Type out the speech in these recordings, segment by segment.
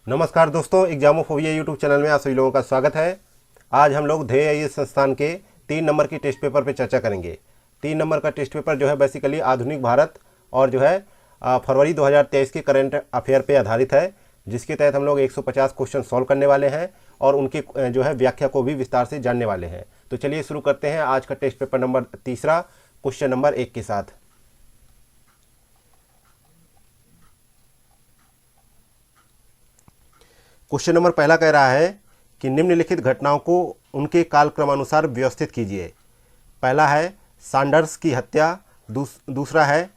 नमस्कार दोस्तों, एग्जामोफोबिया YouTube channel में आप सभी लोगों का स्वागत है। आज हम लोग ध्येय आईएएस संस्थान के 3 नंबर की टेस्ट पेपर पे चर्चा करेंगे। 3 नंबर का टेस्ट पेपर जो है बेसिकली आधुनिक भारत और जो है फरवरी 2023 के करंट अफेयर पे आधारित है, जिसके तहत हम लोग 150 क्वेश्चन सॉल्व करने वाले हैं और उनके जो है व्याख्या को भी विस्तार से जानने वाले हैं। तो चलिए शुरू करते हैं आज का टेस्ट पेपर नंबर तीसरा क्वेश्चन नंबर 1 के साथ। क्वेश्चन नंबर पहला कह रहा है कि निम्नलिखित घटनाओं को उनके कालक्रमानुसार व्यवस्थित कीजिए। पहला है सैंडर्स की हत्या, दूसरा है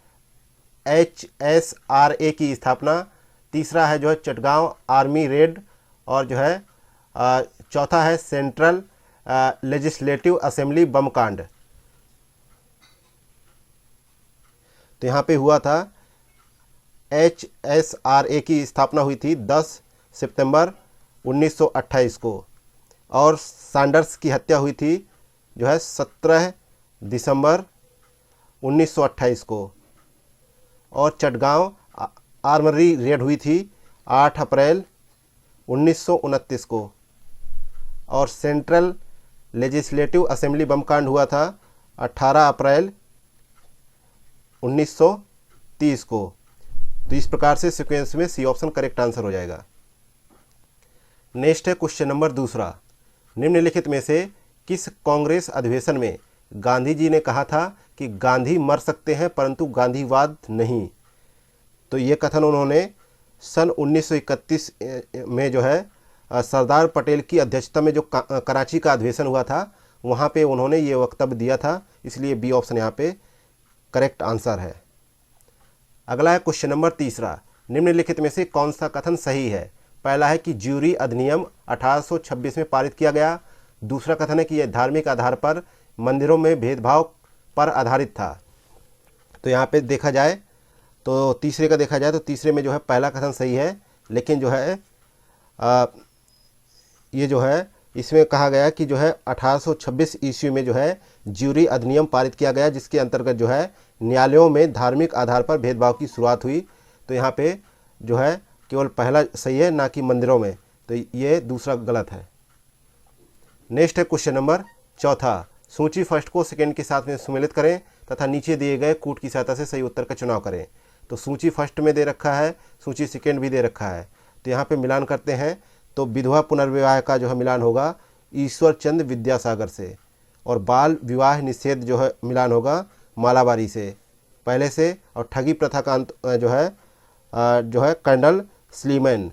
HSRA की स्थापना, तीसरा है जो है चटगांव आर्मी रेड और जो है चौथा है सेंट्रल लेजिस्लेटिव असेंबली बम कांड। तो यहाँ पे हुआ था HSRA की स्थापना हुई थी 10 सितंबर 1928 को और सैंडर्स की हत्या हुई थी जो है 17 दिसंबर 1928 को और चटगांव आर्मरी रेड हुई थी 8 अप्रैल 1929 को और सेंट्रल लेजिस्लेटिव असेंबली बम कांड हुआ था 18 अप्रैल 1930 को। तो इस प्रकार से सीक्वेंस में सी ऑप्शन करेक्ट आंसर हो जाएगा। नेक्स्ट है क्वेश्चन नंबर दूसरा। निम्नलिखित में से किस कांग्रेस अधिवेशन में गांधी जी ने कहा था कि गांधी मर सकते हैं परंतु गांधीवाद नहीं। तो ये कथन उन्होंने सन 1931 में जो है सरदार पटेल की अध्यक्षता में जो कराची का अधिवेशन हुआ था वहाँ पे उन्होंने ये वक्तव्य दिया था, इसलिए बी ऑप्शन यहाँ पे करेक्ट आंसर है। अगला है क्वेश्चन नंबर तीसरा। निम्नलिखित में से कौन सा कथन सही है। पहला है कि ज्यूरी अधिनियम 1826 में पारित किया गया, दूसरा कथन है कि यह धार्मिक आधार पर मंदिरों में भेदभाव पर आधारित था। तो यहाँ पे देखा जाए तो तीसरे का देखा जाए तो तीसरे में जो है पहला कथन सही है, लेकिन जो है ये जो है इसमें कहा गया कि जो है 1826 ईस्वी में जो है ज्यूरी अधिनियम पारित किया गया, जिसके अंतर्गत जो है न्यायालयों में धार्मिक आधार पर भेदभाव की शुरुआत हुई। तो यहाँ पे जो है केवल पहला सही है, ना कि मंदिरों में, तो ये दूसरा गलत है। नेक्स्ट है क्वेश्चन नंबर चौथा। सूची फर्स्ट को सेकंड के साथ में सम्मिलित करें तथा नीचे दिए गए कूट की सहायता से सही उत्तर का चुनाव करें। तो सूची फर्स्ट में दे रखा है, सूची सेकंड भी दे रखा है, तो यहाँ पे मिलान करते हैं। तो विधवा पुनर्विवाह का जो है मिलान होगा ईश्वर चंद विद्यासागर से और बाल विवाह निषेध जो है मिलान होगा मालाबारी से पहले से और ठगी प्रथा का अंत जो है कर्नल स्लीमैन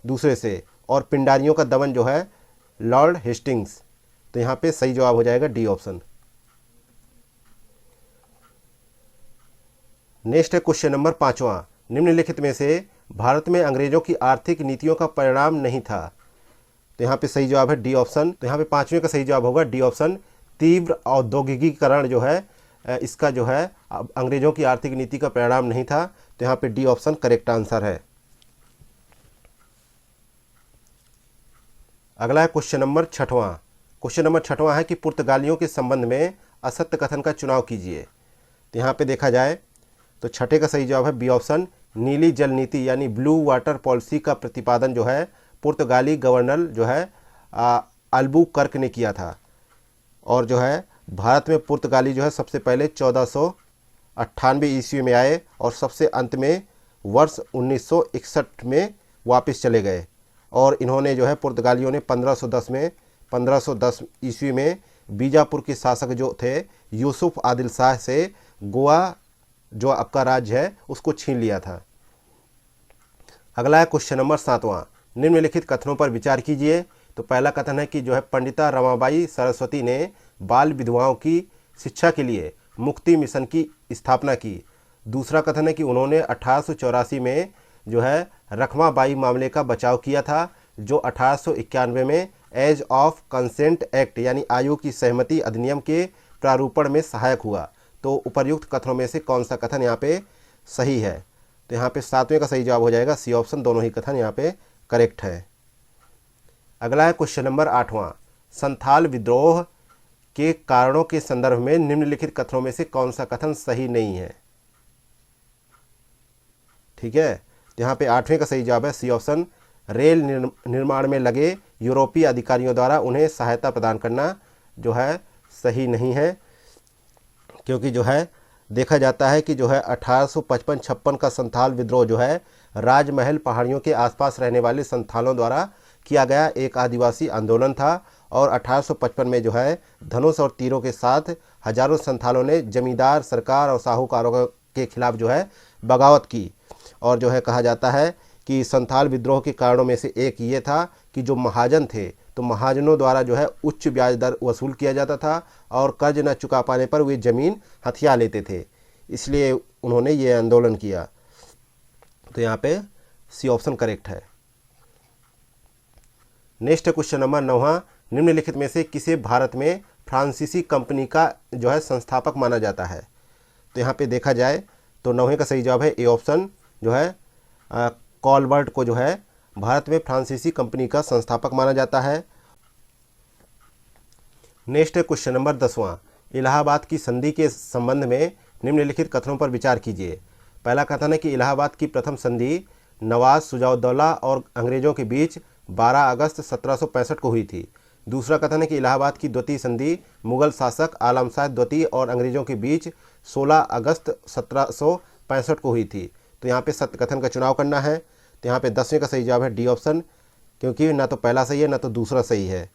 दूसरे से और पिंडारियों का दमन जो है लॉर्ड हेस्टिंग्स। तो यहाँ पे सही जवाब हो जाएगा डी ऑप्शन। नेक्स्ट है क्वेश्चन नंबर पांचवा। निम्नलिखित में से भारत में अंग्रेजों की आर्थिक नीतियों का परिणाम नहीं था। तो यहाँ पे सही जवाब है डी ऑप्शन। तो यहाँ पे पांचवें का सही जवाब होगा डी ऑप्शन। तीव्र औद्योगिकीकरण जो है इसका जो है अंग्रेजों की आर्थिक नीति का परिणाम नहीं था। तो यहाँ पे डी ऑप्शन करेक्ट आंसर है। अगला है क्वेश्चन नंबर छठवां। क्वेश्चन नंबर छठवां है कि पुर्तगालियों के संबंध में असत्य कथन का चुनाव कीजिए। तो यहाँ पे देखा जाए तो छठे का सही जवाब है बी ऑप्शन। नीली जल नीति यानी ब्लू वाटर पॉलिसी का प्रतिपादन जो है पुर्तगाली गवर्नर जो है अल्बुकर्क ने किया था और जो है भारत में पुर्तगाली जो है सबसे पहले 1498 ईस्वी में आए और सबसे अंत में वर्ष 1961 में वापस चले गए। और इन्होंने जो है पुर्तगालियों ने 1510 ईस्वी में बीजापुर के शासक जो थे यूसुफ आदिल शाह से गोवा जो आपका राज्य है उसको छीन लिया था। अगला है क्वेश्चन नंबर सातवां। निम्नलिखित कथनों पर विचार कीजिए। तो पहला कथन है कि जो है पंडिता रमाबाई सरस्वती ने बाल विधवाओं की शिक्षा के लिए मुक्ति मिशन की स्थापना की। दूसरा कथन है कि उन्होंने 1884 में जो है रखमाबाई मामले का बचाव किया था, जो 1891 में एज ऑफ कंसेंट एक्ट यानी आयु की सहमति अधिनियम के प्रारूपण में सहायक हुआ। तो उपर्युक्त कथनों में से कौन सा कथन यहाँ पे सही है। तो यहाँ पे सातवें का सही जवाब हो जाएगा सी ऑप्शन। दोनों ही कथन यहाँ पे करेक्ट है। अगला है क्वेश्चन नंबर आठवां। संथाल विद्रोह के कारणों के संदर्भ में निम्नलिखित कथनों में से कौन सा कथन सही नहीं है। ठीक है, तो यहाँ पे आठवें का सही जवाब है सी ऑप्शन। रेल निर्माण में लगे यूरोपीय अधिकारियों द्वारा उन्हें सहायता प्रदान करना जो है सही नहीं है, क्योंकि जो है देखा जाता है कि जो है 1855-56 का संथाल विद्रोह जो है राजमहल पहाड़ियों के आसपास रहने वाले संथालों द्वारा किया गया एक आदिवासी आंदोलन था और 1855 में जो है धनुष और तीरों के साथ हजारों संथालों ने जमींदार सरकार और साहूकारों के खिलाफ जो है बगावत की। और जो है कहा जाता है कि संथाल विद्रोह के कारणों में से एक ये था कि जो महाजन थे तो महाजनों द्वारा जो है उच्च ब्याज दर वसूल किया जाता था और कर्ज न चुका पाने पर वे जमीन हथिया लेते थे, इसलिए उन्होंने ये आंदोलन किया। तो यहाँ पे सी ऑप्शन करेक्ट है। नेक्स्ट क्वेश्चन नंबर 9, निम्नलिखित में से किसे भारत में फ्रांसीसी कंपनी का जो है संस्थापक माना जाता है? तो यहाँ पे देखा जाए तो 9 का सही जवाब है ए ऑप्शन जो है कॉलबर्ट को जो है भारत में फ्रांसीसी कंपनी का संस्थापक माना जाता है। नेक्स्ट क्वेश्चन नंबर 10, इलाहाबाद की संधि के संबंध में निम्नलिखित कथनों पर विचार कीजिए। पहला कथन है कि इलाहाबाद की प्रथम संधि नवाज शुजाउद्दौला और अंग्रेजों के बीच 12 अगस्त 1765 को हुई थी। दूसरा कथन है कि इलाहाबाद की द्वितीय संधि मुगल शासक आलम शाह द्वितीय और अंग्रेजों के बीच 16 अगस्त 1765 को हुई थी। तो यहाँ पे सत्य कथन का चुनाव करना है। तो यहाँ पे 10वें का सही जवाब है डी ऑप्शन, क्योंकि ना तो पहला सही है ना तो दूसरा सही है।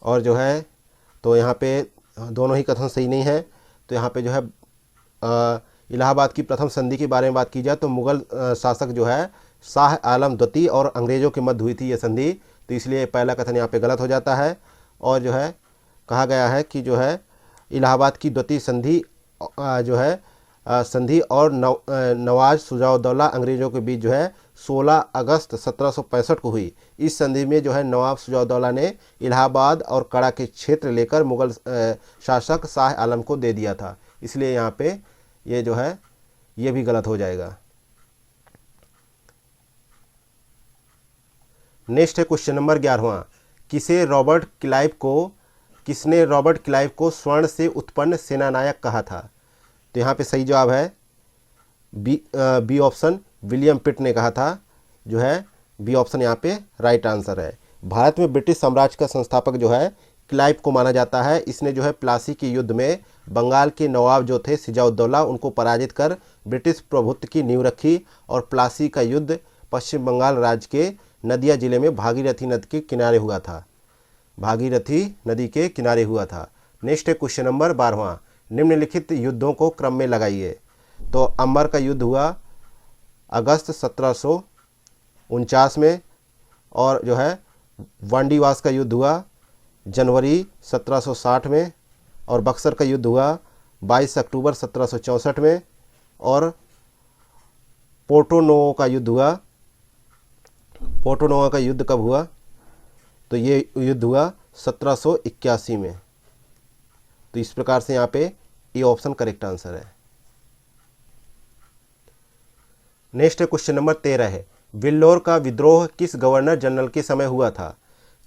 और जो है तो यहाँ पे दोनों ही कथन सही नहीं है। तो यहाँ पे जो है इलाहाबाद की प्रथम संधि के बारे में बात की जाए तो मुगल शासक जो है शाह आलम द्वितीय और अंग्रेजों के मध्य हुई थी ये संधि, तो इसलिए पहला कथन यहाँ पे गलत हो जाता है। और जो है कहा गया है कि जो है इलाहाबाद की द्वितीय संधि जो है संधि और नवाज शुजाउद्दौला अंग्रेजों के बीच जो है 16 अगस्त 1765 को हुई। इस संधि में जो है नवाब शुजाउद्दौला ने इलाहाबाद और कड़ा के क्षेत्र लेकर मुगल शासक शाह आलम को दे दिया था, इसलिए यहाँ पे ये जो है ये भी गलत हो जाएगा। नेक्स्ट है क्वेश्चन नंबर 11, किसने रॉबर्ट क्लाइव को स्वर्ण से उत्पन्न सेनानायक कहा था? तो यहाँ पे सही जवाब है बी ऑप्शन, विलियम पिट ने कहा था। जो है बी ऑप्शन यहाँ पे राइट आंसर है। भारत में ब्रिटिश साम्राज्य का संस्थापक जो है क्लाइव को माना जाता है। इसने जो है प्लासी के युद्ध में बंगाल के नवाब जो थे सिजाउद्दौला उनको पराजित कर ब्रिटिश प्रभुत्व की नींव रखी और प्लासी का युद्ध पश्चिम बंगाल राज्य के नदिया जिले में भागीरथी नदी के किनारे हुआ था। नेक्स्ट है क्वेश्चन नंबर 12, निम्नलिखित युद्धों को क्रम में लगाइए। तो अंबर का युद्ध हुआ अगस्त 1749 में, और जो है वांडीवास का युद्ध हुआ जनवरी 1760 में, और बक्सर का युद्ध हुआ 22 अक्टूबर 1764 में, और पोर्टोनोवो का युद्ध कब हुआ? तो ये युद्ध हुआ 1781 में। तो इस प्रकार से यहाँ पे ए ऑप्शन करेक्ट आंसर है। नेक्स्ट क्वेश्चन नंबर 13 है, बिल्लौर का विद्रोह किस गवर्नर जनरल के समय हुआ था?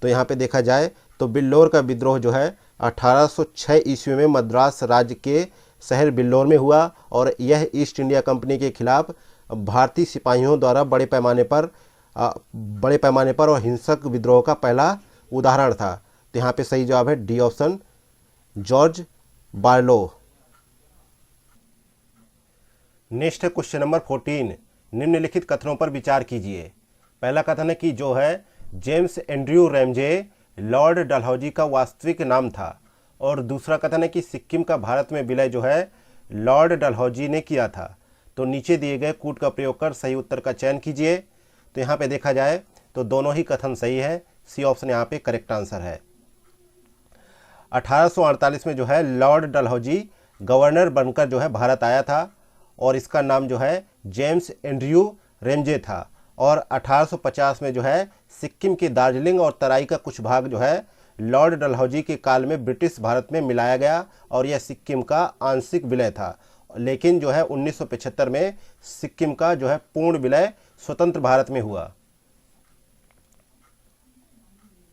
तो यहाँ पे देखा जाए तो बिल्लौर का विद्रोह जो है 1806 ईस्वी में मद्रास राज्य के शहर बिल्लौर में हुआ, और यह ईस्ट इंडिया कंपनी के खिलाफ भारतीय सिपाहियों द्वारा बड़े पैमाने पर और हिंसक विद्रोह का पहला उदाहरण था। तो यहाँ पे सही जवाब है D option, George Barlow. Next है क्वेश्चन नंबर 14, निम्नलिखित कथनों पर विचार कीजिए। पहला कथन है कि जो है James Andrew Ramsay Lord Dalhousie का वास्तविक नाम था, और दूसरा कथन है कि सिक्किम का भारत में विलय जो है लॉर्ड डलहौजी ने किया था। तो नीचे दिए गए कूट का प्रयोग कर सही उत्तर का चयन कीजिए। तो यहाँ पे देखा जाए तो दोनों ही कथन सही है, सी ऑप्शन यहाँ पे करेक्ट आंसर है। 1848 में जो है लॉर्ड डलहौजी गवर्नर बनकर जो है भारत आया था, और इसका नाम जो है जेम्स एंड्रयू रैमजे था, और 1850 में जो है सिक्किम के दार्जिलिंग और तराई का कुछ भाग जो है लॉर्ड डलहौजी के काल में ब्रिटिश भारत में मिलाया गया, और यह सिक्किम का आंशिक विलय था। लेकिन जो है 1975 में सिक्किम का जो है पूर्ण विलय स्वतंत्र भारत में हुआ।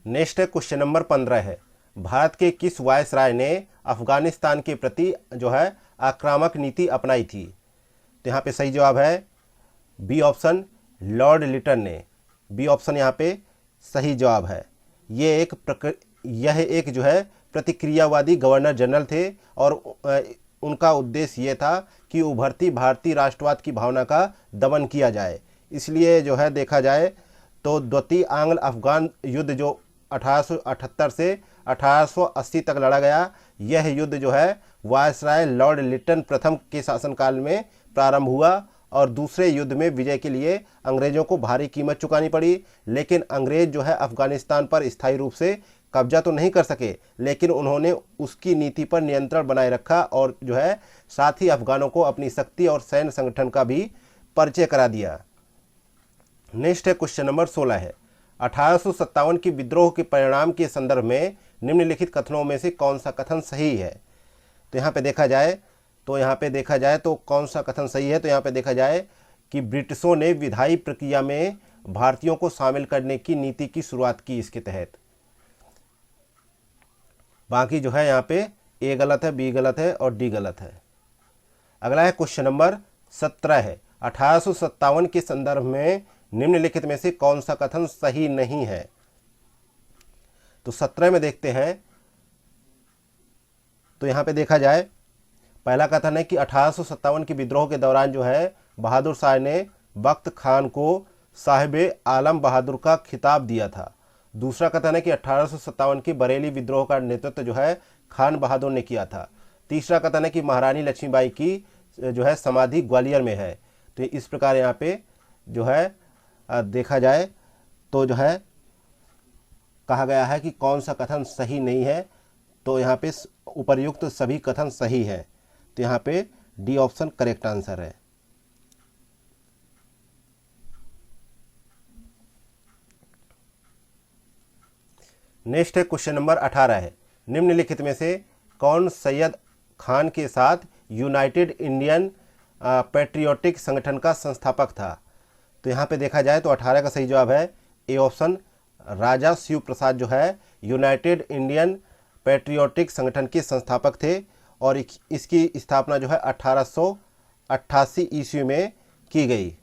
नेक्स्ट क्वेश्चन नंबर 15 है, भारत के किस वायसराय ने अफगानिस्तान के प्रति जो है आक्रामक नीति अपनाई थी? तो यहाँ पे सही जवाब है बी ऑप्शन, लॉर्ड लिटन ने। बी ऑप्शन यहाँ पे सही जवाब है। यह एक जो है प्रतिक्रियावादी गवर्नर जनरल थे और उनका उद्देश्य ये था कि उभरती भारतीय राष्ट्रवाद की भावना का दमन किया जाए। इसलिए जो है देखा जाए तो द्वितीय आंग्ल अफगान युद्ध जो 1878 से 1880 तक लड़ा गया, यह युद्ध जो है वायसराय लॉर्ड लिटन प्रथम के शासनकाल में प्रारंभ हुआ और दूसरे युद्ध में विजय के लिए अंग्रेजों को भारी कीमत चुकानी पड़ी। लेकिन अंग्रेज जो है अफगानिस्तान पर स्थायी रूप से कब्जा तो नहीं कर सके, लेकिन उन्होंने उसकी नीति पर नियंत्रण बनाए रखा और जो है साथ ही अफगानों को अपनी शक्ति और सैन्य संगठन का भी परिचय करा दिया। नेक्स्ट है क्वेश्चन नंबर 16 है, 1857 की विद्रोह के परिणाम के संदर्भ में निम्नलिखित कथनों में से कौन सा कथन सही है। तो यहाँ पे देखा जाए तो कौन सा कथन सही है। तो यहाँ पे देखा जाए कि ब्रिटिशों ने विधायी प्रक्रिया में भारतीयों को शामिल करने की नीति की शुरुआत की इसके तहत। बाकी जो है यहाँ पे ए गलत है, बी गलत है और डी गलत है। अगला है क्वेश्चन नंबर 17 है, 1857 के संदर्भ में निम्नलिखित में से कौन सा कथन सही नहीं है। तो 17 में देखते हैं। तो यहाँ पे देखा जाए पहला कथन है कि 1857 के विद्रोह के दौरान जो है बहादुर शाह ने बख्त खान को साहिब आलम बहादुर का खिताब दिया था। दूसरा कथन है कि 1857 की बरेली विद्रोह का नेतृत्व जो है खान बहादुर ने किया था। तीसरा कथन है कि महारानी लक्ष्मीबाई की जो है समाधि ग्वालियर में है। तो इस प्रकार यहाँ पे जो है देखा जाए तो जो है कहा गया है कि कौन सा कथन सही नहीं है। तो यहाँ पे उपर्युक्त सभी कथन सही है। तो यहाँ पे डी ऑप्शन करेक्ट आंसर है। नेक्स्ट है क्वेश्चन नंबर 18 है, निम्नलिखित में से कौन सैयद खान के साथ यूनाइटेड इंडियन पैट्रियोटिक संगठन का संस्थापक था। तो यहाँ पे देखा जाए तो 18 का सही जवाब है ए ऑप्शन, राजा शिव प्रसाद जो है यूनाइटेड इंडियन पैट्रियोटिक संगठन के संस्थापक थे और इसकी स्थापना जो है 1888 ईस्वी में की गई।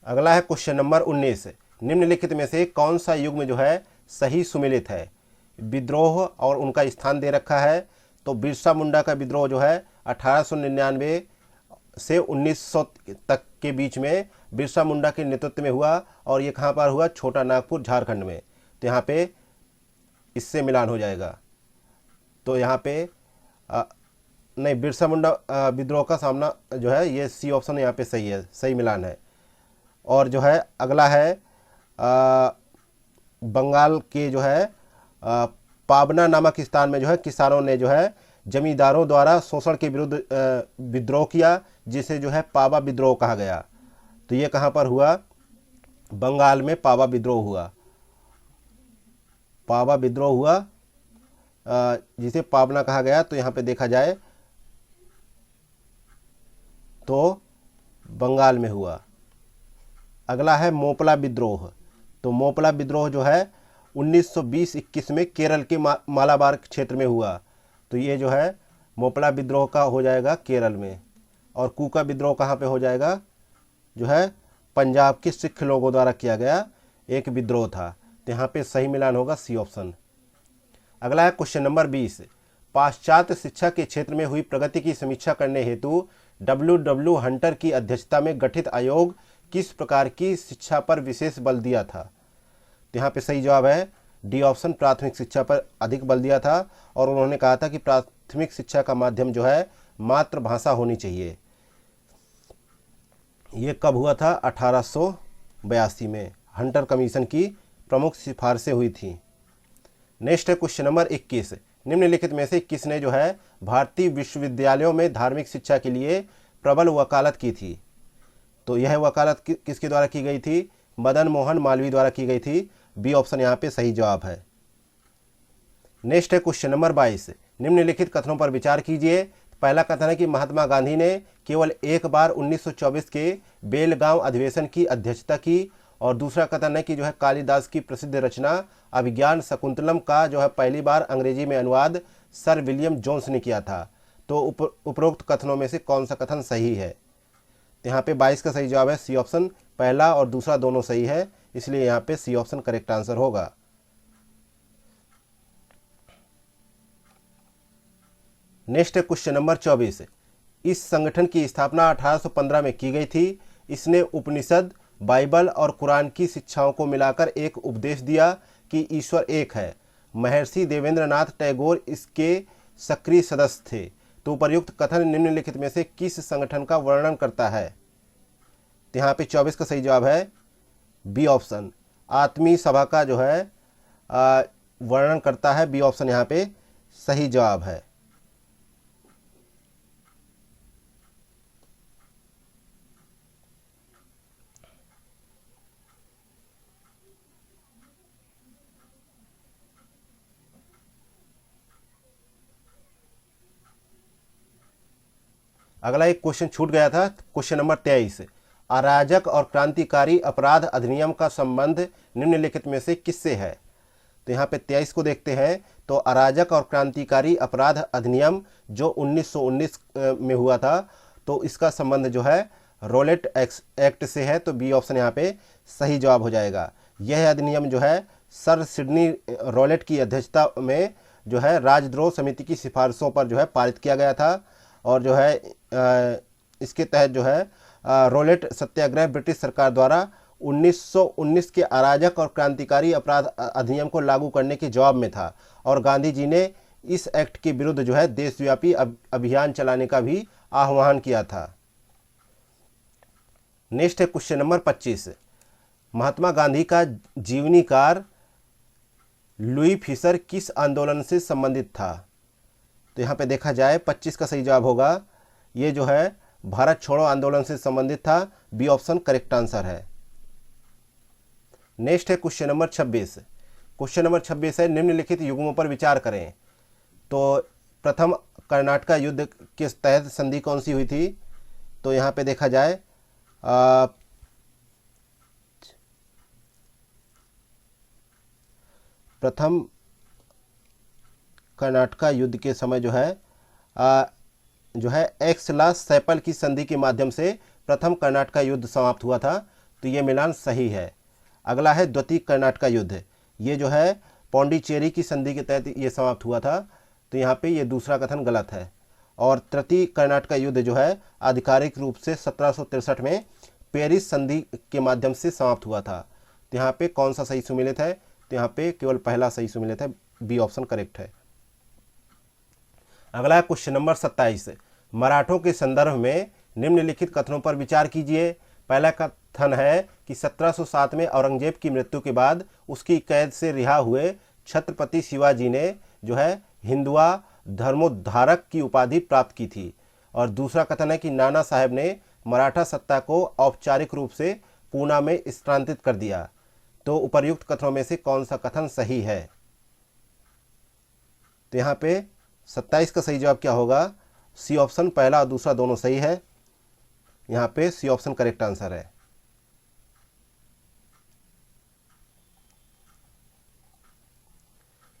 अगला है क्वेश्चन नंबर 19, निम्नलिखित में से कौन सा युग्म जो है सही सुमेलित है। विद्रोह और उनका स्थान दे रखा है। तो बिरसा मुंडा का विद्रोह जो है 1899 से 1900 तक के बीच में बिरसा मुंडा के नेतृत्व में हुआ और ये कहाँ पर हुआ, छोटा नागपुर झारखंड में। तो यहाँ पे इससे मिलान हो जाएगा। तो यहाँ पे नहीं, बिरसा मुंडा विद्रोह का सामना जो है ये सी ऑप्शन यहाँ पे सही है, सही मिलान है। और जो है अगला है बंगाल के जो है पाबना नामक स्थान में जो है किसानों ने जो है जमींदारों द्वारा शोषण के विरुद्ध विद्रोह किया, जिसे जो है पाबा विद्रोह कहा गया। तो ये कहाँ पर हुआ, बंगाल में पाबा विद्रोह हुआ। पाबा विद्रोह हुआ जिसे पाबना कहा गया। तो यहाँ पे देखा जाए तो बंगाल में हुआ। अगला है मोपला विद्रोह। तो मोपला विद्रोह जो है 1920-21 में केरल के मालाबार क्षेत्र में हुआ। तो ये जो है मोपला विद्रोह का हो जाएगा केरल में। और कूका विद्रोह कहाँ पे हो जाएगा, जो है पंजाब के सिख लोगों द्वारा किया गया एक विद्रोह था। तो यहाँ पे सही मिलान होगा सी ऑप्शन। अगला है क्वेश्चन नंबर 20, पाश्चात्य शिक्षा के क्षेत्र में हुई प्रगति की समीक्षा करने हेतु W हंटर की अध्यक्षता में गठित आयोग किस प्रकार की शिक्षा पर विशेष बल दिया था। तो यहाँ पे सही जवाब है डी ऑप्शन, प्राथमिक शिक्षा पर अधिक बल दिया था और उन्होंने कहा था कि प्राथमिक शिक्षा का माध्यम जो है मातृभाषा होनी चाहिए। ये कब हुआ था, 1882 में हंटर कमीशन की प्रमुख सिफारिशें हुई थी। नेक्स्ट है क्वेश्चन नंबर 21, निम्नलिखित में से किसने जो है भारतीय विश्वविद्यालयों में धार्मिक शिक्षा के लिए प्रबल वकालत की थी। तो यह वकालत किसके द्वारा की गई थी, मदन मोहन मालवीय द्वारा की गई थी। बी ऑप्शन यहाँ पे सही जवाब है। नेक्स्ट है क्वेश्चन नंबर 22, निम्नलिखित कथनों पर विचार कीजिए। पहला कथन है कि महात्मा गांधी ने केवल एक बार 1924 के बेलगांव अधिवेशन की अध्यक्षता की और दूसरा कथन है कि जो है कालिदास की प्रसिद्ध रचना अभिज्ञान शकुंतलम का जो है पहली बार अंग्रेजी में अनुवाद सर विलियम जोन्स ने किया था। तो उपरोक्त कथनों में से कौन सा कथन सही है? तो यहाँ पे 22 का सही जवाब है सी ऑप्शन, पहला और दूसरा दोनों सही है, इसलिए यहाँ पे सी ऑप्शन करेक्ट आंसर होगा। नेक्स्ट है क्वेश्चन नंबर 24। इस संगठन की स्थापना 1815 में की गई थी। इसने उपनिषद, बाइबल और कुरान की शिक्षाओं को मिलाकर एक उपदेश दिया कि ईश्वर एक है। महर्षि देवेंद्रनाथ टैगोर इसके सक्रिय सदस्य थे। तो उपर्युक्त कथन निम्नलिखित में से किस संगठन का वर्णन करता है? तो यहाँ पे 24 का सही जवाब है बी ऑप्शन, आत्मीय सभा का जो है वर्णन करता है। बी ऑप्शन यहाँ पे सही जवाब है। अगला एक क्वेश्चन छूट गया था, क्वेश्चन नंबर 23। अराजक और क्रांतिकारी अपराध अधिनियम का संबंध निम्नलिखित में से किससे है? तो यहाँ पे 23 को देखते हैं। तो अराजक और क्रांतिकारी अपराध अधिनियम जो 1919 में हुआ था, तो इसका संबंध जो है रॉलेट एक्ट से है। तो बी ऑप्शन यहाँ पे सही जवाब हो जाएगा। यह अधिनियम जो है सर सिडनी रॉलेट की अध्यक्षता में जो है राजद्रोह समिति की सिफारिशों पर जो है पारित किया गया था। और जो है इसके तहत जो है रॉलेट सत्याग्रह ब्रिटिश सरकार द्वारा 1919 के अराजक और क्रांतिकारी अपराध अधिनियम को लागू करने के जवाब में था। और गांधी जी ने इस एक्ट के विरुद्ध जो है देशव्यापी अभियान चलाने का भी आह्वान किया था। नेक्स्ट है क्वेश्चन नंबर 25। महात्मा गांधी का जीवनीकार लुई फिशर किस आंदोलन से संबंधित था? तो यहाँ पे देखा जाए 25 का सही जवाब होगा, ये जो है भारत छोड़ो आंदोलन से संबंधित था। बी ऑप्शन करेक्ट आंसर है। नेक्स्ट है क्वेश्चन नंबर 26। क्वेश्चन नंबर 26 है निम्नलिखित युग्मों पर विचार करें। तो प्रथम कर्नाटक युद्ध के तहत संधि कौन सी हुई थी? तो यहाँ पे देखा जाए प्रथम कर्नाटक युद्ध के समय जो है एक्सला सैपल की संधि के माध्यम से प्रथम कर्नाटक युद्ध समाप्त हुआ था। तो ये मिलान सही है। अगला है द्वितीय कर्नाटक युद्ध, ये जो है पौंडीचेरी की संधि के तहत ये समाप्त हुआ था। तो यहाँ पे ये दूसरा कथन गलत है। और तृतीय कर्नाटक युद्ध जो है आधिकारिक रूप से 1763 में पेरिस संधि के माध्यम से समाप्त हुआ था। तो यहाँ पे कौन सा सही सुमेलित है? तो यहाँ पे केवल पहला सही सुमेलित है। बी ऑप्शन करेक्ट है। अगला क्वेश्चन नंबर 27। मराठों के संदर्भ में निम्नलिखित कथनों पर विचार कीजिए। पहला कथन है कि 1707 में औरंगजेब की मृत्यु के बाद उसकी कैद से रिहा हुए छत्रपति शिवाजी ने जो है हिंदुआ धर्मोद्धारक की उपाधि प्राप्त की थी। और दूसरा कथन है कि नाना साहेब ने मराठा सत्ता को औपचारिक रूप से पूना में स्थानांतरित कर दिया। तो उपर्युक्त कथनों में से कौन सा कथन सही है? तो यहाँ पे 27 का सही जवाब क्या होगा? सी ऑप्शन, पहला और दूसरा दोनों सही है। यहाँ पे सी ऑप्शन करेक्ट आंसर है।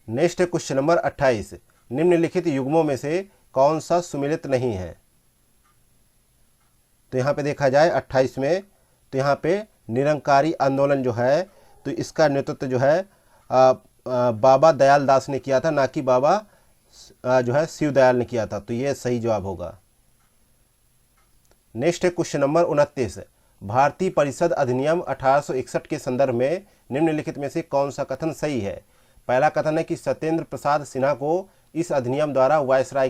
नेक्स्ट है क्वेश्चन नंबर 28। निम्नलिखित युग्मों में से कौन सा सुमेलित नहीं है? तो यहाँ पे देखा जाए 28 में, तो यहाँ पे निरंकारी आंदोलन जो है, तो इसका नेतृत्व जो है बाबा दयाल दास ने किया था, ना कि बाबा जो है शिव दयाल ने किया था। तो ये सही जवाब होगा। नेक्स्ट है क्वेश्चन नंबर 29। भारतीय परिषद अधिनियम 1861 के संदर्भ में निम्नलिखित में से कौन सा कथन सही है? पहला कथन है कि सत्येंद्र प्रसाद सिन्हा को इस अधिनियम द्वारा वायसराय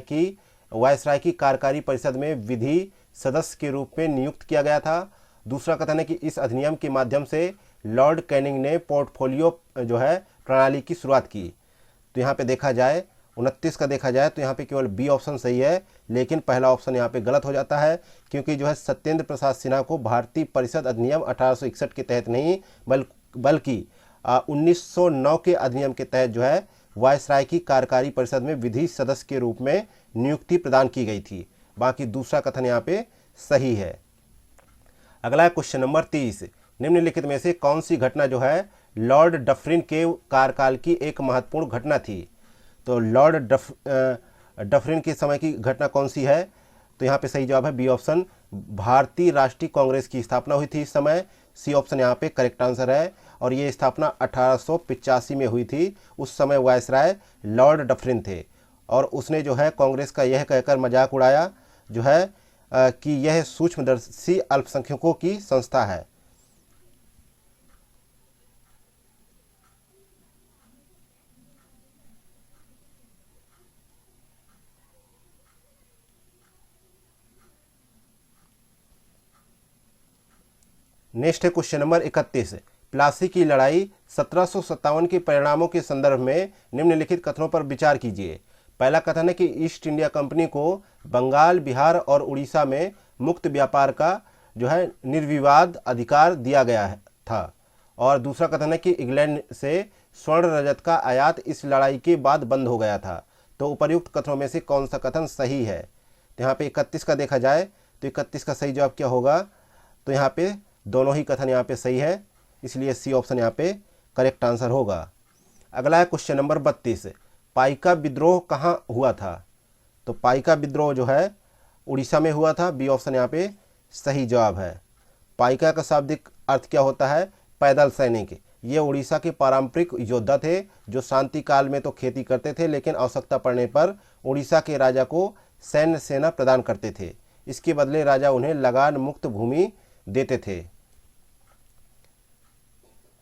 की कार्यकारी परिषद में विधि सदस्य के रूप में नियुक्त किया गया था। दूसरा कथन है कि इस अधिनियम के माध्यम से लॉर्ड कैनिंग ने पोर्टफोलियो जो है प्रणाली की शुरुआत की। तो यहाँ पे देखा जाए 29 का देखा जाए तो यहाँ पे केवल बी ऑप्शन सही है, लेकिन पहला ऑप्शन यहाँ पे गलत हो जाता है, क्योंकि जो है सत्येंद्र प्रसाद सिन्हा को भारतीय परिषद अधिनियम 1861 के तहत नहीं बल्कि 1909 के अधिनियम के तहत जो है वायसराय की कार्यकारी परिषद में विधि सदस्य के रूप में नियुक्ति प्रदान की गई थी। बाकी दूसरा कथन यहाँ पे सही है। अगला क्वेश्चन नंबर 30। निम्नलिखित में से कौन सी घटना जो है लॉर्ड डफरिन के कार्यकाल की एक महत्वपूर्ण घटना थी? तो डफरिन के समय की घटना कौन सी है? तो यहाँ पे सही जवाब है बी ऑप्शन, भारतीय राष्ट्रीय कांग्रेस की स्थापना हुई थी इस समय। सी ऑप्शन यहाँ पे करेक्ट आंसर है। और ये स्थापना 1885 में हुई थी। उस समय वायसराय लॉर्ड डफरिन थे और उसने जो है कांग्रेस का यह कहकर मजाक उड़ाया जो है कि यह सूक्ष्मदर्शी अल्पसंख्यकों की संस्था है। नेक्स्ट है क्वेश्चन नंबर 31। प्लासी की लड़ाई 1757 के परिणामों के संदर्भ में निम्नलिखित कथनों पर विचार कीजिए। पहला कथन है कि ईस्ट इंडिया कंपनी को बंगाल, बिहार और उड़ीसा में मुक्त व्यापार का जो है निर्विवाद अधिकार दिया गया था। और दूसरा कथन है कि इंग्लैंड से स्वर्ण रजत का आयात इस लड़ाई के बाद बंद हो गया था। तो उपर्युक्त कथनों में से कौन सा कथन सही है? तो यहाँ पे 31 का देखा जाए तो 31 का सही जवाब क्या होगा? तो यहाँ पे दोनों ही कथन यहाँ पे सही है, इसलिए सी ऑप्शन यहाँ पे करेक्ट आंसर होगा। अगला है क्वेश्चन नंबर 32। पाइका विद्रोह कहाँ हुआ था? तो पाइका विद्रोह जो है उड़ीसा में हुआ था। बी ऑप्शन यहाँ पे सही जवाब है। पाइका का शाब्दिक अर्थ क्या होता है? पैदल सैनिक। ये उड़ीसा के पारंपरिक योद्धा थे जो शांति काल में तो खेती करते थे, लेकिन आवश्यकता पड़ने पर उड़ीसा के राजा को सैन्य सेना प्रदान करते थे। इसके बदले राजा उन्हें लगान मुक्त भूमि देते थे।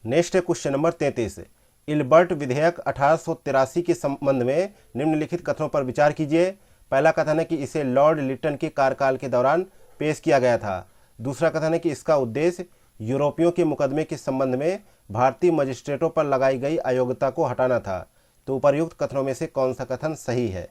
नेक्स्ट है क्वेश्चन नंबर 33। इल्बर्ट विधेयक 1883 के संबंध में निम्नलिखित कथनों पर विचार कीजिए। पहला कथन है कि इसे लॉर्ड लिटन के कार्यकाल के दौरान पेश किया गया था। दूसरा कथन है कि इसका उद्देश्य यूरोपियों के मुकदमे के संबंध में भारतीय मजिस्ट्रेटों पर लगाई गई अयोग्यता को हटाना था। तो उपर्युक्त कथनों में से कौन सा कथन सही है?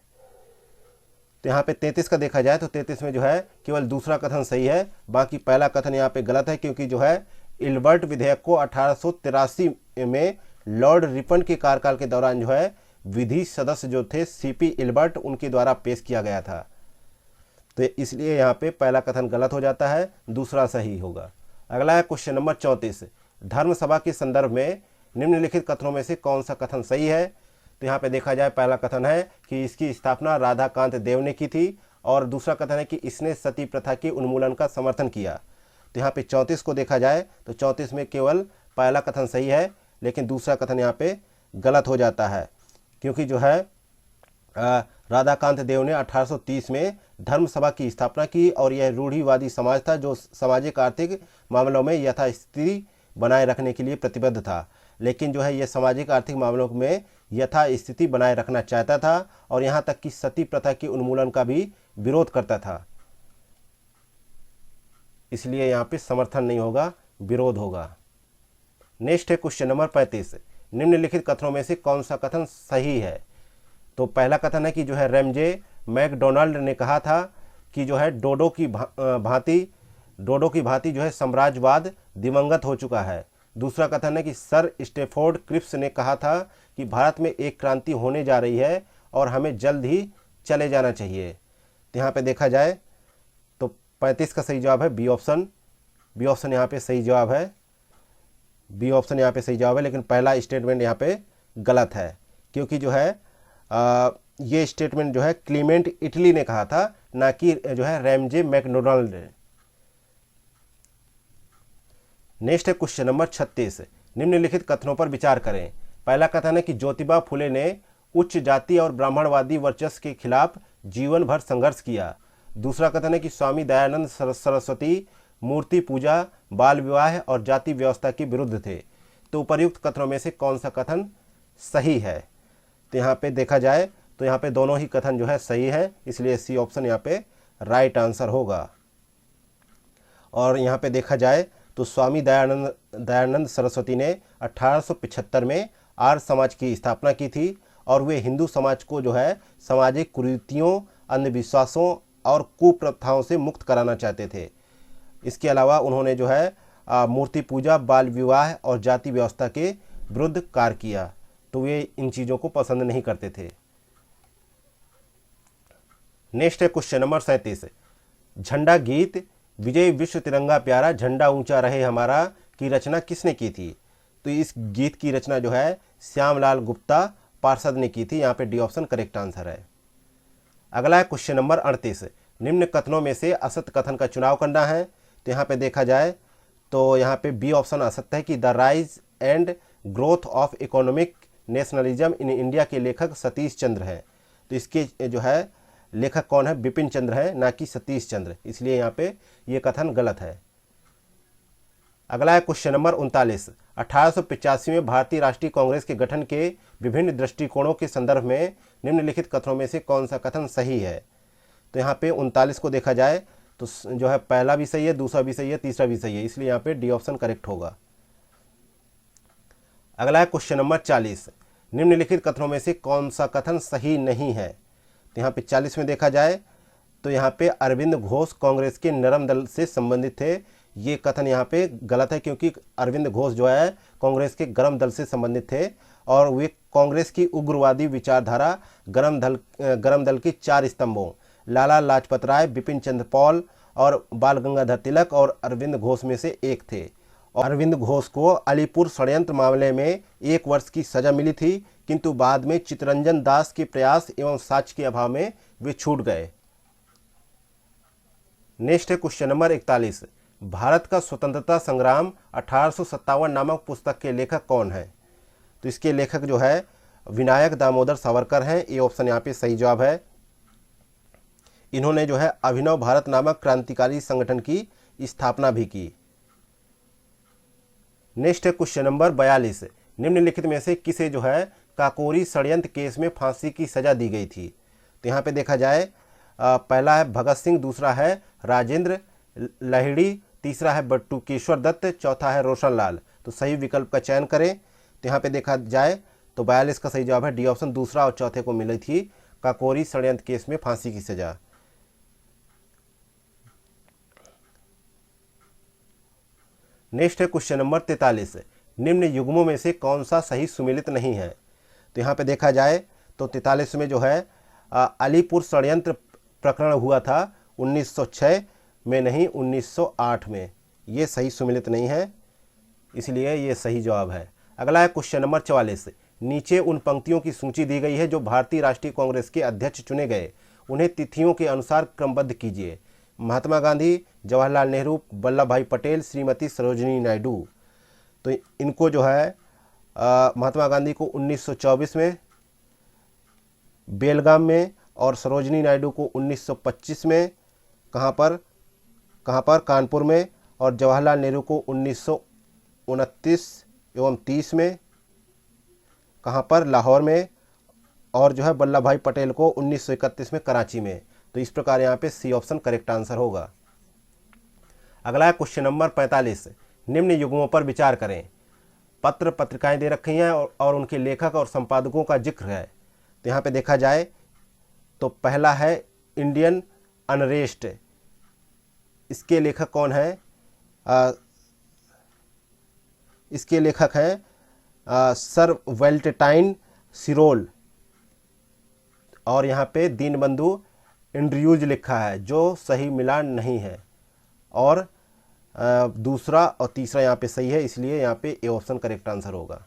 तो यहाँ पे 33 का देखा जाए तो 33 में जो है केवल दूसरा कथन सही है, बाकी पहला कथन यहाँ पे गलत है, क्योंकि जो है इल्बर्ट विधेयक को 1883 में लॉर्ड रिपन के कार्यकाल के दौरान जो है विधि सदस्य जो थे सीपी इल्बर्ट, उनके द्वारा पेश किया गया था। तो इसलिए यहाँ पे पहला कथन गलत हो जाता है, दूसरा सही होगा। अगला है क्वेश्चन नंबर 34। धर्म सभा के संदर्भ में निम्नलिखित कथनों में से कौन सा कथन सही है? तो यहाँ पे देखा जाए पहला कथन है कि इसकी स्थापना राधाकांत देव ने की थी, और दूसरा कथन है कि इसने सती प्रथा के उन्मूलन का समर्थन किया। तो यहाँ पे 34 को देखा जाए तो 34 में केवल पहला कथन सही है, लेकिन दूसरा कथन यहाँ पे गलत हो जाता है, क्योंकि जो है राधाकांत देव ने 1830 में धर्म सभा की स्थापना की, और यह रूढ़िवादी समाज था जो सामाजिक आर्थिक मामलों में यथास्थिति बनाए रखने के लिए प्रतिबद्ध था। लेकिन जो है यह सामाजिक आर्थिक मामलों में यथास्थिति बनाए रखना चाहता था, और यहाँ तक कि सती प्रथा के उन्मूलन का भी विरोध करता था। इसलिए यहाँ पे समर्थन नहीं होगा, विरोध होगा। नेक्स्ट है क्वेश्चन नंबर 35। निम्नलिखित कथनों में से कौन सा कथन सही है? तो पहला कथन है कि जो है रेमजे मैकडोनाल्ड ने कहा था कि जो है डोडो की भांति जो है साम्राज्यवाद दिवंगत हो चुका है। दूसरा कथन है कि सर स्टेफोर्ड क्रिप्स ने कहा था कि भारत में एक क्रांति होने जा रही है और हमें जल्द ही चले जाना चाहिए। तो यहाँ पे देखा जाए तो 35 का सही जवाब है बी ऑप्शन। बी ऑप्शन यहाँ पे सही जवाब है। बी ऑप्शन यहाँ पे सही जवाब है, लेकिन पहला स्टेटमेंट यहाँ पे गलत है, क्योंकि जो है ये स्टेटमेंट जो है क्लीमेंट इटली ने कहा था, ना कि जो है रेमजे मैकडोनाल्ड ने। नेक्स्ट है क्वेश्चन नंबर 36। निम्नलिखित कथनों पर विचार करें। पहला कथन है कि ज्योतिबा फुले ने उच्च जाति और ब्राह्मणवादी वर्चस्व के खिलाफ जीवन भर संघर्ष किया। दूसरा कथन है कि स्वामी दयानंद सरस्वती मूर्ति पूजा, बाल विवाह और जाति व्यवस्था के विरुद्ध थे। तो उपर्युक्त कथनों में से कौन सा कथन सही है? तो यहाँ पे देखा जाए तो यहाँ पे दोनों ही कथन जो है सही है, इसलिए सी ऑप्शन यहाँ पे राइट आंसर होगा। और यहाँ पे देखा जाए तो स्वामी दयानंद सरस्वती ने 1875 में आर्य समाज की स्थापना की थी, और वे हिंदू समाज को जो है सामाजिक कुरीतियों, अंधविश्वासों और कुप्रथाओं से मुक्त कराना चाहते थे। इसके अलावा उन्होंने जो है मूर्ति पूजा, बाल विवाह और जाति व्यवस्था के विरुद्ध कार्य किया, तो वे इन चीज़ों को पसंद नहीं करते थे। नेक्स्ट है क्वेश्चन नंबर 37। झंडा गीत विजय विश्व तिरंगा प्यारा झंडा ऊंचा रहे हमारा की रचना किसने की थी? तो इस गीत की रचना जो है श्यामलाल गुप्ता पार्षद ने की थी। यहाँ पे डी ऑप्शन करेक्ट आंसर है। अगला है क्वेश्चन नंबर 38, निम्न कथनों में से असत्य कथन का चुनाव करना है। तो यहाँ पे देखा जाए तो यहाँ पे बी ऑप्शन असत्य है कि the rise and growth of economic nationalism in India के लेखक सतीश चंद्र हैं। तो इसके जो है लेखक कौन है, बिपिन चंद्र है, ना कि सतीश चंद्र, इसलिए यहाँ पे ये कथन गलत है। अगला है क्वेश्चन नंबर 39, 1885 में भारतीय राष्ट्रीय कांग्रेस के गठन के विभिन्न दृष्टिकोणों के संदर्भ में निम्नलिखित कथनों में से कौन सा कथन सही है। तो यहाँ पे 39 को देखा जाए तो जो है पहला भी सही है, दूसरा भी सही है, तीसरा भी सही है, इसलिए यहाँ पे डी ऑप्शन करेक्ट होगा। अगला है क्वेश्चन नंबर 40, निम्नलिखित कथनों में से कौन सा कथन सही नहीं है। तो यहाँ पे 40 में देखा जाए तो यहाँ पे अरविंद घोष कांग्रेस के नरम दल से संबंधित थे। ये कथन यहाँ पे गलत है, क्योंकि अरविंद घोष जो है कांग्रेस के गरम दल से संबंधित थे और वे कांग्रेस की उग्रवादी विचारधारा गरम दल के 4 स्तंभों लाला लाजपत राय, बिपिन चंद्र पॉल और बाल गंगाधर तिलक और अरविंद घोष में से एक थे। और अरविंद घोष को अलीपुर षड्यंत्र मामले में 1 वर्ष की सजा मिली थी, किंतु बाद में चित्तरंजन दास के प्रयास एवं साक्ष्य के अभाव में वे छूट गए। नेक्स्ट है क्वेश्चन नंबर 41, भारत का स्वतंत्रता संग्राम 1857 नामक पुस्तक के लेखक कौन है। तो इसके लेखक जो है विनायक दामोदर सावरकर हैं, ये ऑप्शन यहाँ पे सही जवाब है। इन्होंने जो है अभिनव भारत नामक क्रांतिकारी संगठन की स्थापना भी की। नेक्स्ट है क्वेश्चन नंबर 42, निम्नलिखित में से किसे जो है काकोरी षड्यंत्र केस में फांसी की सजा दी गई थी। तो यहाँ पे देखा जाए पहला है भगत सिंह, दूसरा है राजेंद्र लाहिड़ी, तीसरा है बटुकेश्वर दत्त, चौथा है रोशन लाल। तो सही विकल्प का चयन करें। तो यहाँ पे देखा जाए तो 42 का सही जवाब है डी ऑप्शन, दूसरा और चौथे को मिली थी काकोरी षड्यंत्र केस में फांसी की सजा। नेक्स्ट है क्वेश्चन नंबर 43, निम्न युग्मों में से कौन सा सही सुमेलित नहीं है। तो यहाँ पे देखा जाए तो 43 में जो है अलीपुर षड्यंत्र प्रकरण हुआ था 1906 में, नहीं 1908 में, ये सही सुमेलित नहीं है, इसलिए ये सही जवाब है। अगला है क्वेश्चन नंबर 44, नीचे उन पंक्तियों की सूची दी गई है जो भारतीय राष्ट्रीय कांग्रेस के अध्यक्ष चुने गए, उन्हें तिथियों के अनुसार क्रमबद्ध कीजिए। महात्मा गांधी, जवाहरलाल नेहरू, वल्लभ भाई पटेल, श्रीमती सरोजिनी नायडू। तो इनको जो है महात्मा गांधी को 1924 में बेलगाम में और सरोजिनी नायडू को 1925 में कहाँ पर कानपुर में, और जवाहरलाल नेहरू को 1929 एवं 30 में कहाँ पर लाहौर में, और जो है वल्लभ भाई पटेल को 1931 में कराची में। तो इस प्रकार यहाँ पे सी ऑप्शन करेक्ट आंसर होगा। अगला है क्वेश्चन नंबर 45, निम्न युग्मों पर विचार करें। पत्र पत्रिकाएं दे रखी हैं और उनके लेखक और संपादकों का जिक्र है। तो यहाँ पे देखा जाए तो पहला है इंडियन अनरेस्ट, इसके लेखक कौन है, इसके लेखक हैं सर वेल्टटाइन सिरोल, और यहाँ पे दीनबंधु एंड्रयूज लिखा है, जो सही मिलान नहीं है, और दूसरा और तीसरा यहाँ पे सही है, इसलिए यहाँ पे ए ऑप्शन करेक्ट आंसर होगा।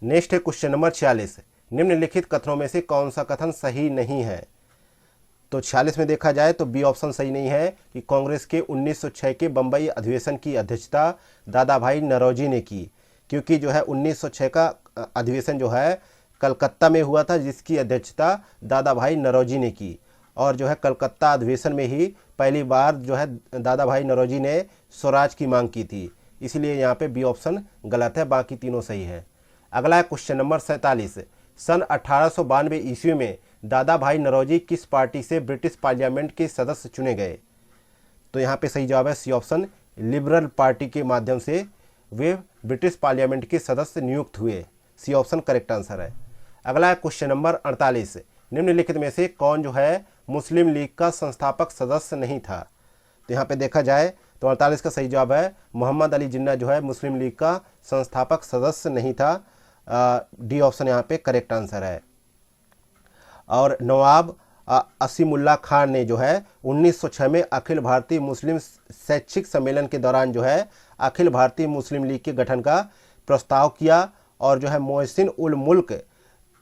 नेक्स्ट है क्वेश्चन नंबर 46, निम्नलिखित कथनों में से कौन सा कथन सही नहीं है। तो 46 में देखा जाए तो बी ऑप्शन सही नहीं है कि कांग्रेस के 1906 के बंबई अधिवेशन की अध्यक्षता दादा भाई नौरोजी ने की, क्योंकि जो है 1906 का अधिवेशन जो है कलकत्ता में हुआ था, जिसकी अध्यक्षता दादा भाई नौरोजी ने की, और जो है कलकत्ता अधिवेशन में ही पहली बार जो है दादा भाई नौरोजी ने स्वराज की मांग की थी, इसलिए यहाँ पे बी ऑप्शन गलत है, बाकी तीनों सही है। अगला है क्वेश्चन नंबर 47, सन 1892 ईस्वी में दादा भाई नौरोजी किस पार्टी से ब्रिटिश पार्लियामेंट के सदस्य चुने गए। तो यहाँ पे सही जवाब है सी ऑप्शन, लिबरल पार्टी के माध्यम से वे ब्रिटिश पार्लियामेंट के सदस्य नियुक्त हुए, सी ऑप्शन करेक्ट आंसर है। अगला है क्वेश्चन नंबर 48, निम्नलिखित में से कौन जो है मुस्लिम लीग का संस्थापक सदस्य नहीं था। तो यहाँ पे देखा जाए तो 48 का सही जवाब है मोहम्मद अली जिन्ना जो है मुस्लिम लीग का संस्थापक सदस्य नहीं था, डी ऑप्शन यहाँ पे करेक्ट आंसर है। और नवाब असीमुल्ला खान ने जो है 1906 में अखिल भारतीय मुस्लिम शैक्षिक सम्मेलन के दौरान जो है अखिल भारतीय मुस्लिम लीग के गठन का प्रस्ताव किया, और जो है मोहसिन उल मुल्क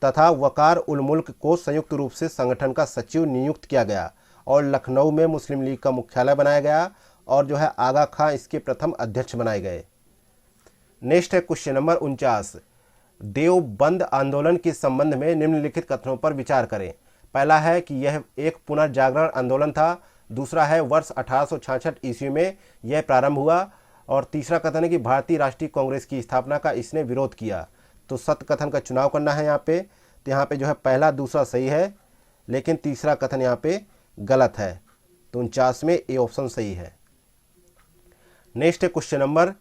तथा वकार उल मुल्क को संयुक्त रूप से संगठन का सचिव नियुक्त किया गया और लखनऊ में मुस्लिम लीग का मुख्यालय बनाया गया और जो है आगा खां इसके प्रथम अध्यक्ष बनाए गए। नेक्स्ट है क्वेश्चन नंबर 49, देवबंद आंदोलन के संबंध में निम्नलिखित कथनों पर विचार करें। पहला है कि यह एक पुनर्जागरण आंदोलन था, दूसरा है वर्ष 1866 ईस्वी में यह प्रारंभ हुआ, और तीसरा कथन है कि भारतीय राष्ट्रीय कांग्रेस की स्थापना का इसने विरोध किया। तो सत्य कथन का चुनाव करना है यहाँ पे। तो यहाँ पे जो है पहला दूसरा सही है, लेकिन तीसरा कथन यहाँ पे गलत है। तो 49 में ए ऑप्शन सही है। नेक्स्ट है क्वेश्चन नंबर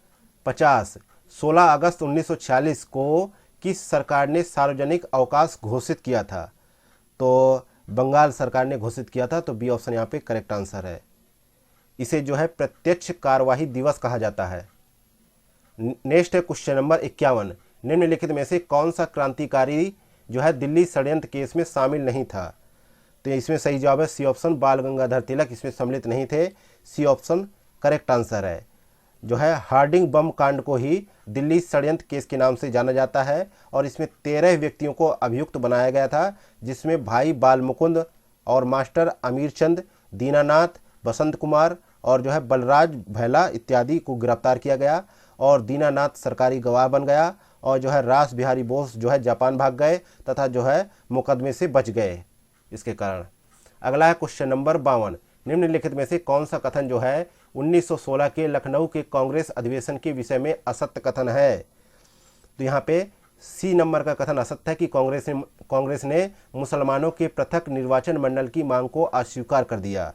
50, 16 अगस्त 1946 को किस सरकार ने सार्वजनिक अवकाश घोषित किया था? तो बंगाल सरकार ने घोषित किया था। तो बी ऑप्शन यहाँ पे करेक्ट आंसर है। इसे जो है प्रत्यक्ष कार्यवाही दिवस कहा जाता है। नेक्स्ट है क्वेश्चन नंबर 51, निम्नलिखित में से कौन सा क्रांतिकारी जो है दिल्ली षड्यंत्र केस में शामिल नहीं था? तो इसमें सही जवाब है सी ऑप्शन, बाल गंगाधर तिलक इसमें सम्मिलित नहीं थे। सी ऑप्शन करेक्ट आंसर है। जो है हार्डिंग बम कांड को ही दिल्ली षड्यंत्र केस के नाम से जाना जाता है और इसमें 13 व्यक्तियों को अभियुक्त बनाया गया था, जिसमें भाई बाल मुकुंद और मास्टर अमीर चंद, दीनानाथ, बसंत कुमार और जो है बलराज भैला इत्यादि को गिरफ्तार किया गया और दीनानाथ सरकारी गवाह बन गया और जो है रास बिहारी बोस जो है जापान भाग गए तथा जो है मुकदमे से बच गए इसके कारण। अगला है क्वेश्चन नंबर 52, निम्नलिखित में से कौन सा कथन जो है 1916 के लखनऊ के कांग्रेस अधिवेशन के विषय में असत्य कथन है? तो यहाँ पे सी नंबर का कथन असत्य है कि कांग्रेस ने मुसलमानों के पृथक निर्वाचन मंडल की मांग को अस्वीकार कर दिया,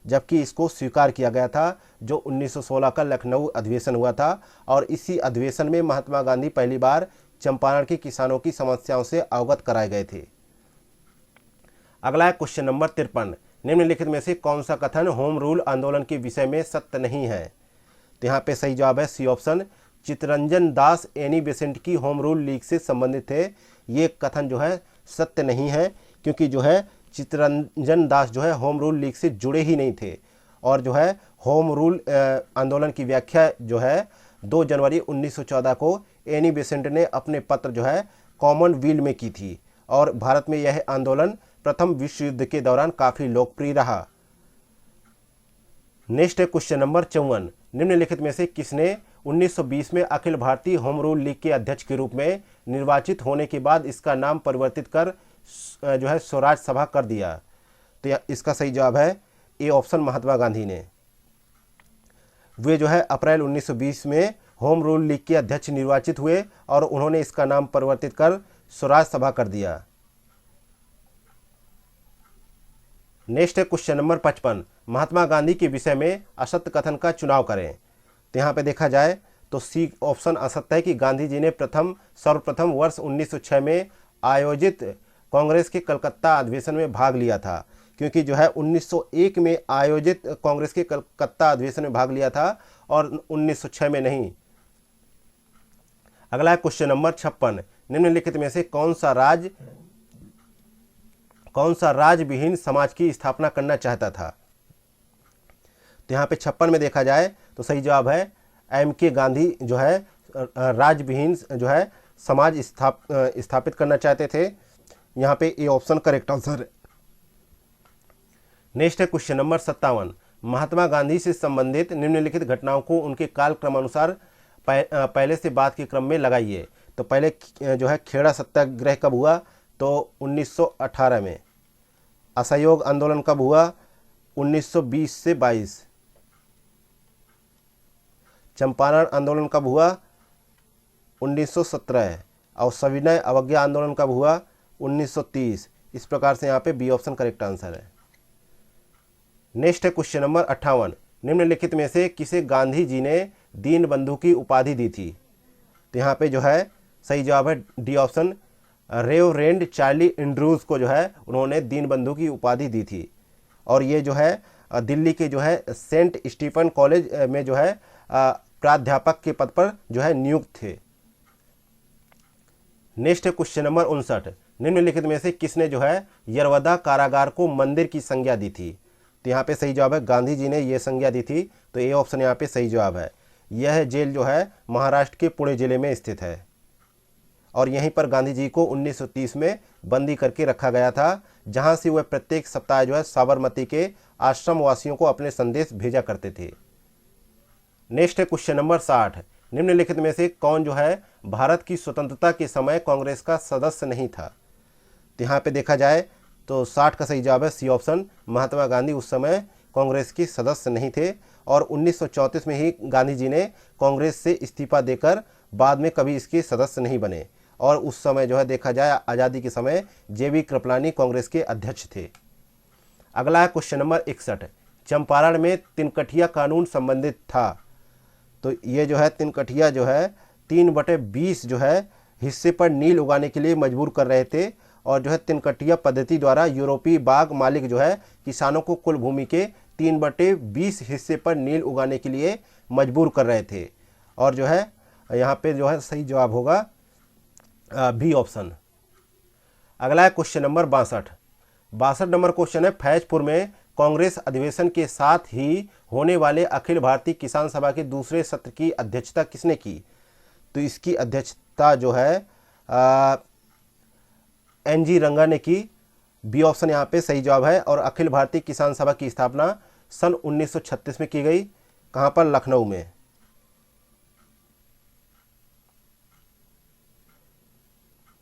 जबकि इसको स्वीकार किया गया था जो 1916 का लखनऊ अधिवेशन हुआ था और इसी अधिवेशन में महात्मा गांधी पहली बार चंपारण के किसानों की समस्याओं से अवगत कराए गए थे। अगला है क्वेश्चन नंबर 53, निम्नलिखित में से कौन सा कथन होम रूल आंदोलन के विषय में सत्य नहीं है? तो यहाँ पे सही जवाब है C option, Chittaranjan Das Annie Besant की होम रूल लीग से संबंधित थे। ये कथन जो है सत्य नहीं है, क्योंकि जो है चित्तरंजन दास जो है होम रूल लीग से जुड़े ही नहीं थे और जो है होम रूल आंदोलन की व्याख्या जो है 2 जनवरी 1914 को एनी बेसेंट ने अपने पत्र जो है कॉमनवेल्थ में की थी और भारत में यह आंदोलन प्रथम विश्व युद्ध के दौरान काफी लोकप्रिय रहा। नेक्स्ट है क्वेश्चन नंबर 54, निम्नलिखित में से किसने 1920 में Akhil Bharatiya home rule league के अध्यक्ष के रूप में निर्वाचित होने के बाद इसका नाम परिवर्तित कर जो है स्वराज सभा कर दिया? तो इसका सही जवाब है ए ऑप्शन, महात्मा गांधी ने। वे जो है अप्रैल 1920 में होम रूल लीग के अध्यक्ष निर्वाचित हुए और उन्होंने इसका नाम परिवर्तित कर स्वराज सभा कर दिया। नेक्स्ट है क्वेश्चन नंबर 55, महात्मा गांधी के विषय में असत्य कथन का चुनाव करें। तो यहाँ पे देखा जाए तो सी ऑप्शन असत्य है कि गांधी जी ने सर्वप्रथम वर्ष 1906 में आयोजित कांग्रेस के कलकत्ता अधिवेशन में भाग लिया था, क्योंकि जो है 1901 में आयोजित कांग्रेस के कलकत्ता अधिवेशन में भाग लिया था और 1906 में नहीं। अगला है क्वेश्चन नंबर 56, निम्नलिखित में से कौन सा राजविहीन समाज की स्थापना करना चाहता था? तो यहाँ पे 56 में देखा जाए तो सही जवाब है M.K. गांधी जो है राजविहीन जो है समाज स्थापित करना चाहते थे। यहाँ पे ए ऑप्शन करेक्ट आंसर है। नेक्स्ट है क्वेश्चन नंबर 57, महात्मा गांधी से संबंधित निम्नलिखित घटनाओं को उनके कालक्रमानुसार पहले से बाद के क्रम में लगाइए। तो पहले जो है खेड़ा सत्याग्रह कब हुआ? तो 1918 में। असहयोग आंदोलन कब हुआ? 1920 से 22। चंपारण आंदोलन कब हुआ? 1917। और सविनय अवज्ञा आंदोलन कब हुआ? 1930। इस प्रकार से यहाँ पे बी ऑप्शन करेक्ट आंसर है। नेक्स्ट है क्वेश्चन नंबर 58, निम्नलिखित में से किसे गांधी जी ने दीन बंधु की उपाधि दी थी? तो यहाँ पे जो है सही जवाब है D option, reverend Charlie Andrews को जो है उन्होंने दीन बंधु की उपाधि दी थी और ये जो है दिल्ली के जो है सेंट स्टीफन कॉलेज में जो है प्राध्यापक के पद पर जो है नियुक्त थे। नेक्स्ट है क्वेश्चन नंबर 59, निम्नलिखित में से किसने जो है यरवदा कारागार को मंदिर की संज्ञा दी थी? तो यहाँ पे सही जवाब है गांधी जी ने ये संज्ञा दी थी। तो ए ऑप्शन यहाँ पे सही जवाब है। यह जेल जो है महाराष्ट्र के पुणे जिले में स्थित है और यहीं पर गांधी जी को 1930 में बंदी करके रखा गया था, जहां से वह प्रत्येक सप्ताह जो है साबरमती के आश्रम वासियों को अपने संदेश भेजा करते थे। नेक्स्ट है क्वेश्चन नंबर 60। निम्नलिखित में से कौन जो है भारत की स्वतंत्रता के समय कांग्रेस का सदस्य नहीं था? तो यहाँ पे देखा जाए तो 60 का सही जवाब है सी ऑप्शन, महात्मा गांधी उस समय कांग्रेस के सदस्य नहीं थे और 1934 में ही गांधी जी ने कांग्रेस से इस्तीफा देकर बाद में कभी इसके सदस्य नहीं बने और उस समय जो है देखा जाए आज़ादी के समय जेबी कृपलानी कांग्रेस के अध्यक्ष थे। अगला है क्वेश्चन नंबर 61। चंपारण में तिनकठिया कानून संबंधित था। तो ये जो है तिनकठिया जो है 3/20 जो है हिस्से पर नील उगाने के लिए मजबूर कर रहे थे और जो है तिनकठिया पद्धति द्वारा यूरोपीय बाग मालिक जो है किसानों को कुल भूमि के 3/20 हिस्से पर नील उगाने के लिए मजबूर कर रहे थे और जो है यहाँ पे जो है सही जवाब होगा बी ऑप्शन। अगला है क्वेश्चन नंबर 62 नंबर क्वेश्चन है फैजपुर में कांग्रेस अधिवेशन के साथ ही होने वाले अखिल भारतीय किसान सभा के दूसरे सत्र की अध्यक्षता किसने की? तो इसकी अध्यक्षता जो है एन.जी. रंगा ने की। बी ऑप्शन यहाँ पे सही जवाब है और अखिल भारतीय किसान सभा की स्थापना सन 1936 में की गई। कहाँ पर? लखनऊ में।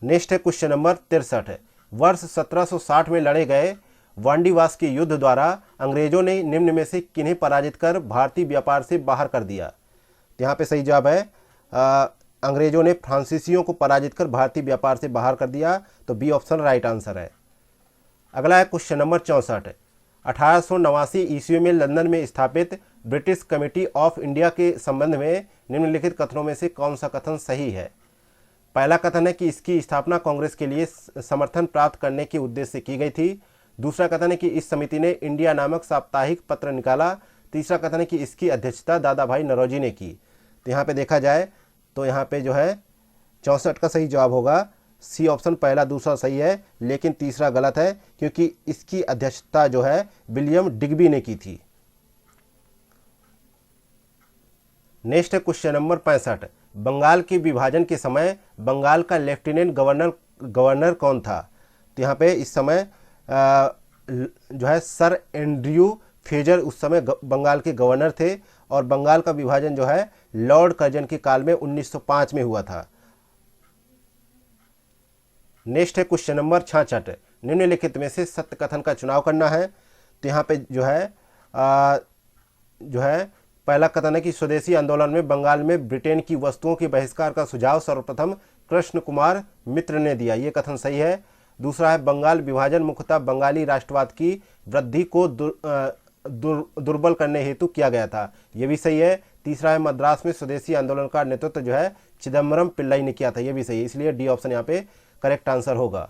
नेक्स्ट है क्वेश्चन नंबर 63। वर्ष 1760 में लड़े गए वांडीवास के युद्ध द्वारा अंग्रेजों ने निम्न में से किन्हें पराजित कर भारतीय व्यापार से बाहर कर दिया? तो यहाँ पे सही जवाब है अंग्रेजों ने फ्रांसीसियों को पराजित कर भारतीय व्यापार से बाहर कर दिया। तो बी ऑप्शन राइट आंसर है। अगला है क्वेश्चन नंबर 64। 1889 ईस्वी में लंदन में स्थापित ब्रिटिश कमेटी ऑफ इंडिया के संबंध में निम्नलिखित कथनों में से कौन सा कथन सही है? पहला कथन है कि इसकी स्थापना कांग्रेस के लिए समर्थन प्राप्त करने के उद्देश्य से की गई थी। दूसरा कथन है कि इस समिति ने इंडिया नामक साप्ताहिक पत्र निकाला। तीसरा कथन है कि इसकी अध्यक्षता दादा भाई नौरोजी ने की। तो यहाँ पे देखा जाए तो यहाँ पे जो है 64 का सही जवाब होगा सी ऑप्शन, पहला दूसरा सही है लेकिन तीसरा गलत है क्योंकि इसकी अध्यक्षता जो है विलियम डिग्बी ने की थी। नेक्स्ट है क्वेश्चन नंबर 65। बंगाल के विभाजन के समय बंगाल का लेफ्टिनेंट गवर्नर कौन था? तो यहाँ पे इस समय जो है सर एंड्रयू फ्रेजर उस समय बंगाल के गवर्नर थे और बंगाल का विभाजन जो है लॉर्ड कर्जन के काल में 1905 में हुआ था। नेक्स्ट है क्वेश्चन नंबर 66। निम्नलिखित में से सत्य कथन का चुनाव करना है। तो यहाँ पे जो है पहला कथन है कि स्वदेशी आंदोलन में बंगाल में ब्रिटेन की वस्तुओं के बहिष्कार का सुझाव सर्वप्रथम कृष्ण कुमार मित्र ने दिया। ये कथन सही है। दूसरा है बंगाल विभाजन मुख्यतः बंगाली राष्ट्रवाद की वृद्धि को दुर्बल करने हेतु किया गया था। ये भी सही है। तीसरा है मद्रास में स्वदेशी आंदोलन का नेतृत्व जो है चिदम्बरम पिल्लाई ने किया था। ये भी सही है, इसलिए डी ऑप्शन यहाँ पे करेक्ट आंसर होगा।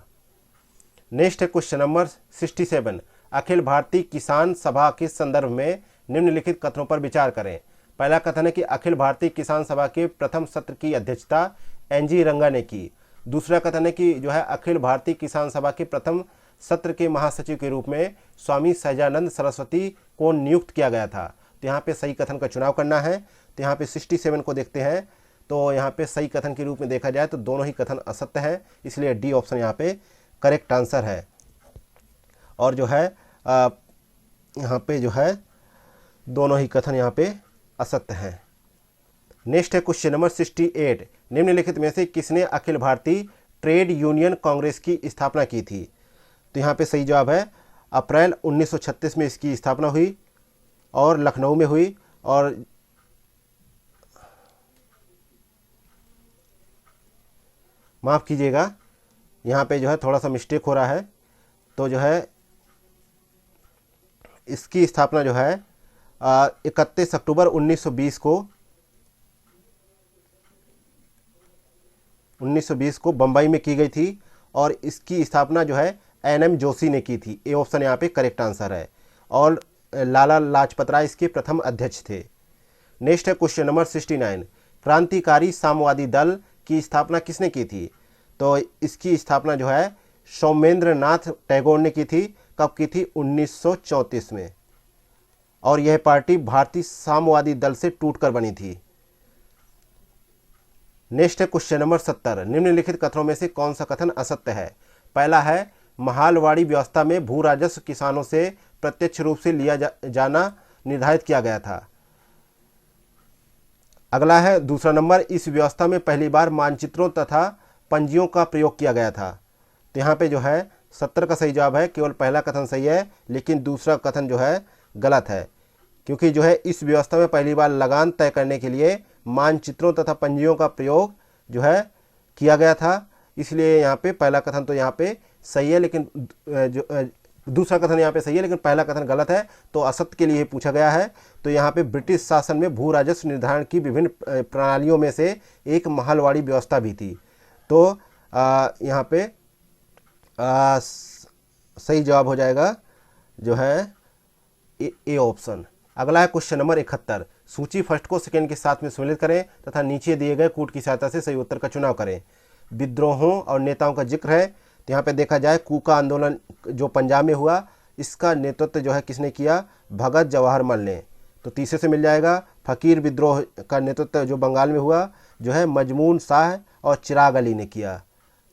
नेक्स्ट है क्वेश्चन नंबर 67। अखिल भारतीय किसान सभा के संदर्भ में निम्नलिखित कथनों पर विचार करें। पहला कथन है कि अखिल भारतीय किसान सभा के प्रथम सत्र की अध्यक्षता एन.जी. रंगा ने की। दूसरा कथन है कि जो है अखिल भारतीय किसान सभा के प्रथम सत्र के महासचिव के रूप में स्वामी सहजानंद सरस्वती को नियुक्त किया गया था। तो यहाँ पे सही कथन का चुनाव करना है। तो यहाँ पे 67 को देखते हैं तो यहाँ पे सही कथन के रूप में देखा जाए तो दोनों ही कथन असत्य है, इसलिए डी ऑप्शन यहाँ पे करेक्ट आंसर है। और जो है यहाँ पे जो है दोनों ही कथन यहाँ पे असत्य हैं। नेक्स्ट है क्वेश्चन नंबर 68। निम्नलिखित में से किसने अखिल भारतीय ट्रेड यूनियन कांग्रेस की स्थापना की थी? तो यहाँ पे सही जवाब है अप्रैल 1936 में इसकी स्थापना हुई और लखनऊ में हुई। और माफ़ कीजिएगा, यहाँ पे जो है थोड़ा सा मिस्टेक हो रहा है। तो जो है इसकी स्थापना जो है 31 अक्टूबर 1920 को बम्बई में की गई थी और इसकी स्थापना जो है एन.एम. जोशी ने की थी। ए ऑप्शन यहाँ पे करेक्ट आंसर है और लाला लाजपत राय इसके प्रथम अध्यक्ष थे। नेक्स्ट है क्वेश्चन नंबर 69। क्रांतिकारी साम्यवादी दल की स्थापना किसने की थी? तो इसकी स्थापना जो है सौमेंद्र नाथ टैगोर ने की थी। कब की थी? 1934 में। और यह पार्टी भारतीय साम्यवादी दल से टूटकर बनी थी। नेक्स्ट है क्वेश्चन नंबर 70, निम्नलिखित कथनों में से कौन सा कथन असत्य है। पहला है महालवाड़ी व्यवस्था में भू राजस्व किसानों से प्रत्यक्ष रूप से लिया जाना निर्धारित किया गया था। अगला है दूसरा नंबर, इस व्यवस्था में पहली बार मानचित्रों तथा पंजियों का प्रयोग किया गया था। तो यहाँ पे जो है 70 का सही जवाब है, केवल पहला कथन सही है लेकिन दूसरा कथन जो है गलत है, क्योंकि जो है इस व्यवस्था में पहली बार लगान तय करने के लिए मानचित्रों तथा पंजियों का प्रयोग जो है किया गया था, इसलिए यहाँ पे पहला कथन तो यहाँ पे सही है, लेकिन दूसरा कथन यहाँ पे सही है लेकिन पहला कथन गलत है। तो असत्य के लिए पूछा गया है। तो यहाँ पे ब्रिटिश शासन में भू राजस्व निर्धारण की विभिन्न प्रणालियों में से एक महलवाड़ी व्यवस्था भी थी। तो यहाँ पे सही जवाब हो जाएगा जो है ए ऑप्शन। अगला है क्वेश्चन नंबर 71, सूची फर्स्ट को सेकेंड के साथ में सम्मिलित करें तथा नीचे दिए गए कूट की सहायता से सही उत्तर का चुनाव करें। विद्रोहों और नेताओं का जिक्र है। तो यहाँ पे देखा जाए कूका आंदोलन जो पंजाब में हुआ, इसका नेतृत्व जो है किसने किया, भगत जवाहरलाल ने। तो तीसरे से मिल जाएगा। फकीर विद्रोह का नेतृत्व जो बंगाल में हुआ जो है मजमून शाह और चिराग अली ने किया।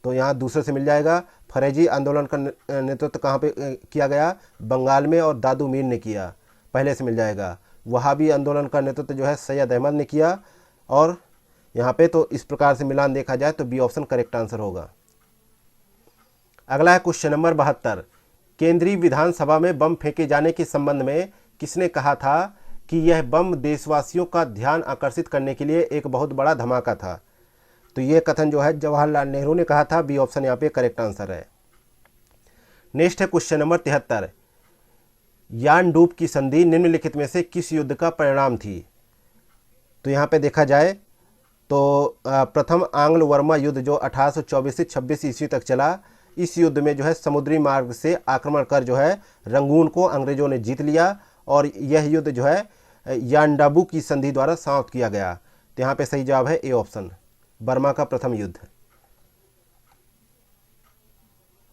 तो यहाँ दूसरे से मिल जाएगा। फरेजी आंदोलन का नेतृत्व कहाँ पे किया गया, बंगाल में, और दादू मीर ने किया, पहले से मिल जाएगा। वहाबी आंदोलन का नेतृत्व जो है सैयद अहमद ने किया। और यहाँ पे तो इस प्रकार से मिलान देखा जाए तो बी ऑप्शन करेक्ट आंसर होगा। अगला है क्वेश्चन नंबर 72, केंद्रीय विधानसभा में बम फेंके जाने के संबंध में किसने कहा था कि यह बम देशवासियों का ध्यान आकर्षित करने के लिए एक बहुत बड़ा धमाका था। तो ये कथन जो है जवाहरलाल नेहरू ने कहा था। बी ऑप्शन यहाँ पे करेक्ट आंसर है। नेक्स्ट है क्वेश्चन नंबर 73, यानडूब की संधि निम्नलिखित में से किस युद्ध का परिणाम थी। तो यहाँ पे देखा जाए तो प्रथम आंग्ल वर्मा युद्ध जो 1824 से 26 ईस्वी तक चला, इस युद्ध में जो है समुद्री मार्ग से आक्रमण कर जो है रंगून को अंग्रेजों ने जीत लिया, और यह युद्ध जो है यानडाबू की संधि द्वारा समाप्त किया गया। तो यहाँ पे सही जवाब है ए ऑप्शन, बर्मा का प्रथम युद्ध।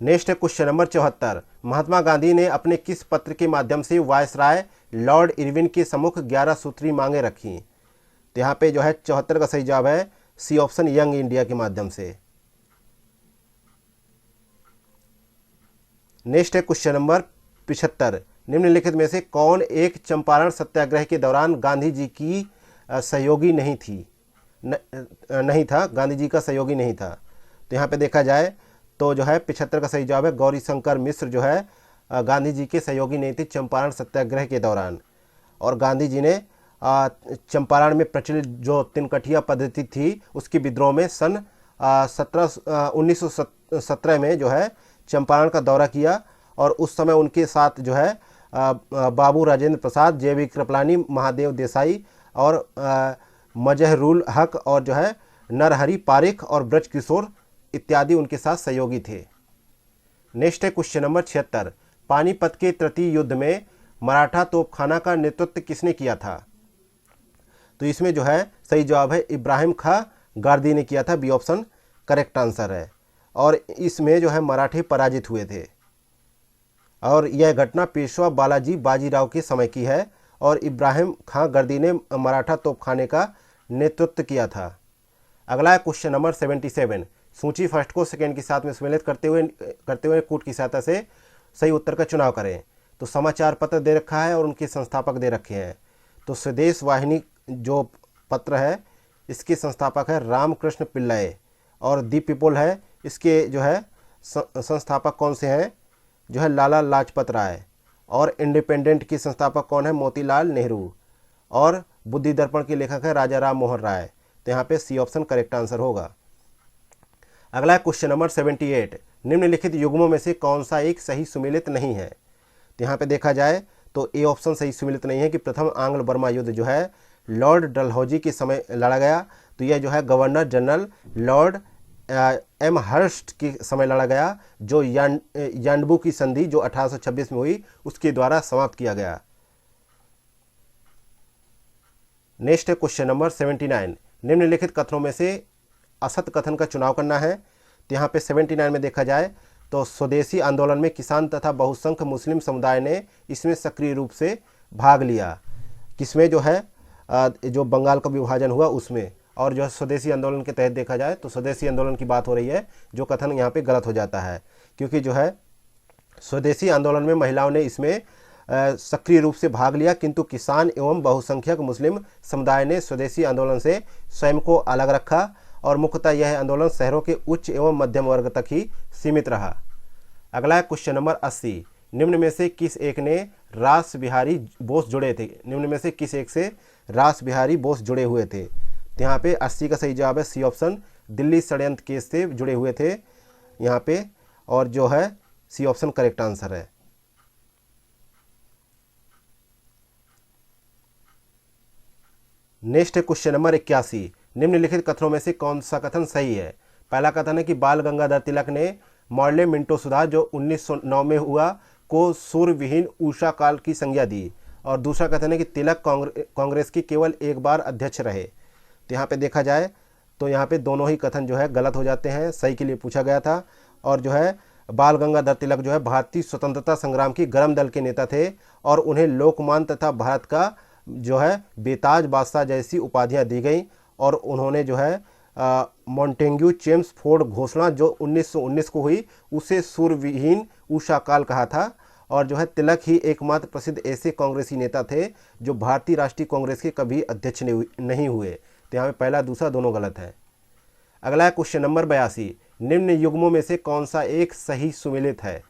नेक्स्ट है क्वेश्चन नंबर 74, महात्मा गांधी ने अपने किस पत्र के माध्यम से वायसराय लॉर्ड इरविन के सम्मुख 11 सूत्री मांगे रखी। तो यहाँ पे जो है 74 का सही जवाब है सी ऑप्शन, यंग इंडिया के माध्यम से। नेक्स्ट है क्वेश्चन नंबर 75, निम्नलिखित में से कौन एक चंपारण सत्याग्रह के दौरान गांधी जी की सहयोगी नहीं था, गांधी जी का सहयोगी नहीं था। तो यहाँ पे देखा जाए तो जो है 75 का सही जवाब है गौरी शंकर मिश्र जो है गांधी जी के सहयोगी नहीं थे चंपारण सत्याग्रह के दौरान। और गांधी जी ने चंपारण में प्रचलित जो तिनकठिया पद्धति थी उसकी विद्रोह में सन 1917 में जो है चंपारण का दौरा किया, और उस समय उनके साथ जो है बाबू राजेंद्र प्रसाद, जे.बी. कृपलानी, महादेव देसाई और मजहरुल हक और जो है नरहरि पारिख और ब्रज किशोर इत्यादि उनके साथ सहयोगी थे। नेक्स्ट है क्वेश्चन नंबर 76, पानीपत के तृतीय युद्ध में मराठा तोपखाना का नेतृत्व किसने किया था। तो इसमें जो है सही जवाब है इब्राहिम खां गारदी ने किया था। बी ऑप्शन करेक्ट आंसर है। और इसमें जो है मराठे पराजित हुए थे, और यह घटना पेशवा बालाजी बाजीराव के समय की है, और इब्राहिम खां गर्दी ने मराठा तोपखाने का नेतृत्व किया था। अगला है क्वेश्चन नंबर 77, सूची फर्स्ट को सेकेंड के साथ में सम्मिलित करते हुए कूट की सहायता से सही उत्तर का चुनाव करें। तो समाचार पत्र दे रखा है और उनके संस्थापक दे रखे हैं। तो स्वदेश वाहिनी जो पत्र है इसके संस्थापक है रामकृष्ण पिल्लय, और दी पीपल है इसके जो है संस्थापक कौन से हैं, जो है लाला लाजपत राय। और इंडिपेंडेंट की संस्थापक कौन है, मोतीलाल नेहरू। और बुद्धि दर्पण के लेखक है राजा राम मोहन राय। तो यहाँ पे सी ऑप्शन करेक्ट आंसर होगा। अगला है क्वेश्चन नंबर 78, निम्नलिखित युग्मों में से कौन सा एक सही सुमेलित नहीं है। तो यहाँ पे देखा जाए तो ए ऑप्शन सही सुमेलित नहीं है कि प्रथम आंग्ल बर्मा युद्ध जो है लॉर्ड डलहौजी के समय लड़ा गया। तो यह जो है governor general Lord Amherst के समय लड़ा गया, जो यानडबू की संधि जो 1826 में हुई उसके द्वारा समाप्त किया गया। नेक्स्ट है क्वेश्चन नंबर 79, निम्नलिखित कथनों में से असत कथन का चुनाव करना है। तो यहाँ पे 79 में देखा जाए तो स्वदेशी आंदोलन में किसान तथा बहुसंख्य मुस्लिम समुदाय ने इसमें सक्रिय रूप से भाग लिया। किसमें जो है जो बंगाल का विभाजन हुआ उसमें, और जो है स्वदेशी आंदोलन के तहत देखा जाए तो स्वदेशी आंदोलन की बात हो रही है, जो कथन यहाँ पे गलत हो जाता है, क्योंकि जो है स्वदेशी आंदोलन में महिलाओं ने इसमें सक्रिय रूप से भाग लिया, किंतु किसान एवं बहुसंख्यक मुस्लिम समुदाय ने स्वदेशी आंदोलन से स्वयं को अलग रखा और मुख्यतः यह आंदोलन शहरों के उच्च एवं मध्यम वर्ग तक ही सीमित रहा। अगला है क्वेश्चन नंबर 80, निम्न में से किस एक ने रास बिहारी बोस जुड़े थे? निम्न में से किस एक से रास बिहारी बोस जुड़े हुए थे? तो यहाँ पे 80 का सही जवाब है सी ऑप्शन, दिल्ली षड्यंत्र केस से जुड़े हुए थे यहाँ पे, और जो है सी ऑप्शन करेक्ट आंसर है। नेक्स्ट है क्वेश्चन नंबर 81, निम्नलिखित कथनों में से कौन सा कथन सही है? पहला कथन है कि बाल गंगाधर तिलक ने मॉडले मिंटो सुधार जो 1909 में हुआ को सूर्यविहीन उषा काल की संज्ञा दी, और दूसरा कथन है कि तिलक कांग्रेस की केवल एक बार अध्यक्ष रहे। तो यहाँ पे देखा जाए तो यहाँ पे दोनों ही कथन जो है गलत हो जाते हैं, सही के लिए पूछा गया था। और जो है बाल गंगाधर तिलक जो है भारतीय स्वतंत्रता संग्राम की गर्म दल के नेता थे, और उन्हें लोकमान तथा भारत का जो है बेताज बादशाह जैसी उपाधियां दी गई, और उन्होंने जो है मॉन्टेग्यू चेम्सफोर्ड घोषणा जो 1919 को हुई उसे सूर्यविहीन उषा काल कहा था। और जो है तिलक ही एकमात्र प्रसिद्ध ऐसे कांग्रेसी नेता थे जो भारतीय राष्ट्रीय कांग्रेस के कभी अध्यक्ष नहीं हुए। तो यहाँ पे पहला दूसरा दोनों गलत है। अगला है क्वेश्चन नंबर 82, निम्न युग्मों में से कौन सा एक सही सुमेलित है?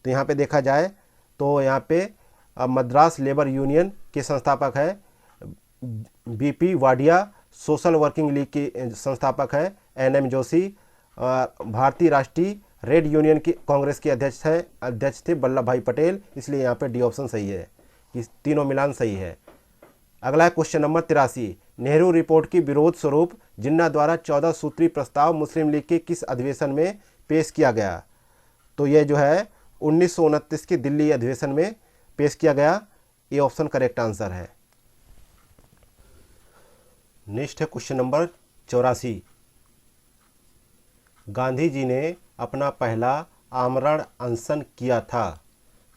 तो यहाँ पे देखा जाए तो यहाँ पे मद्रास लेबर यूनियन के संस्थापक है BP Wadia, social working league के संस्थापक है एनएम जोशी, भारतीय राष्ट्रीय रेड यूनियन की कांग्रेस के अध्यक्ष थे वल्लभ भाई पटेल, इसलिए यहाँ पे डी ऑप्शन सही है, कि तीनों मिलान सही है। अगला है क्वेश्चन नंबर 83, नेहरू रिपोर्ट की विरोध स्वरूप जिन्ना द्वारा 14 सूत्री प्रस्ताव मुस्लिम लीग के किस अधिवेशन में पेश किया गया? तो यह जो है 1929 के दिल्ली अधिवेशन में पेश किया गया, ये ऑप्शन करेक्ट आंसर है। नेक्स्ट है क्वेश्चन नंबर 84, गांधी जी ने अपना पहला आमरण अनशन किया था,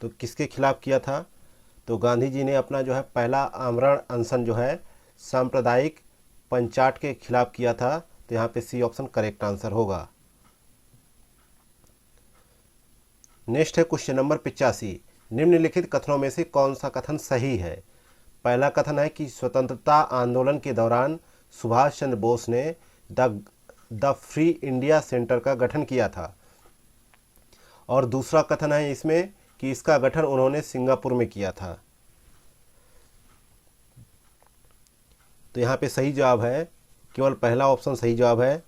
तो किसके खिलाफ किया था? तो गांधी जी ने अपना जो है पहला आमरण अनशन जो है सांप्रदायिक पंचाट के खिलाफ किया था, तो यहाँ पे सी ऑप्शन करेक्ट आंसर होगा। नेक्स्ट है क्वेश्चन नंबर 85, निम्नलिखित कथनों में से कौन सा कथन सही है? पहला कथन है कि स्वतंत्रता आंदोलन के दौरान सुभाष चंद्र बोस ने द फ्री इंडिया सेंटर का गठन किया था, और दूसरा कथन है इसमें कि इसका गठन उन्होंने सिंगापुर में किया था। तो यहाँ पे सही जवाब है, केवल पहला ऑप्शन सही जवाब है,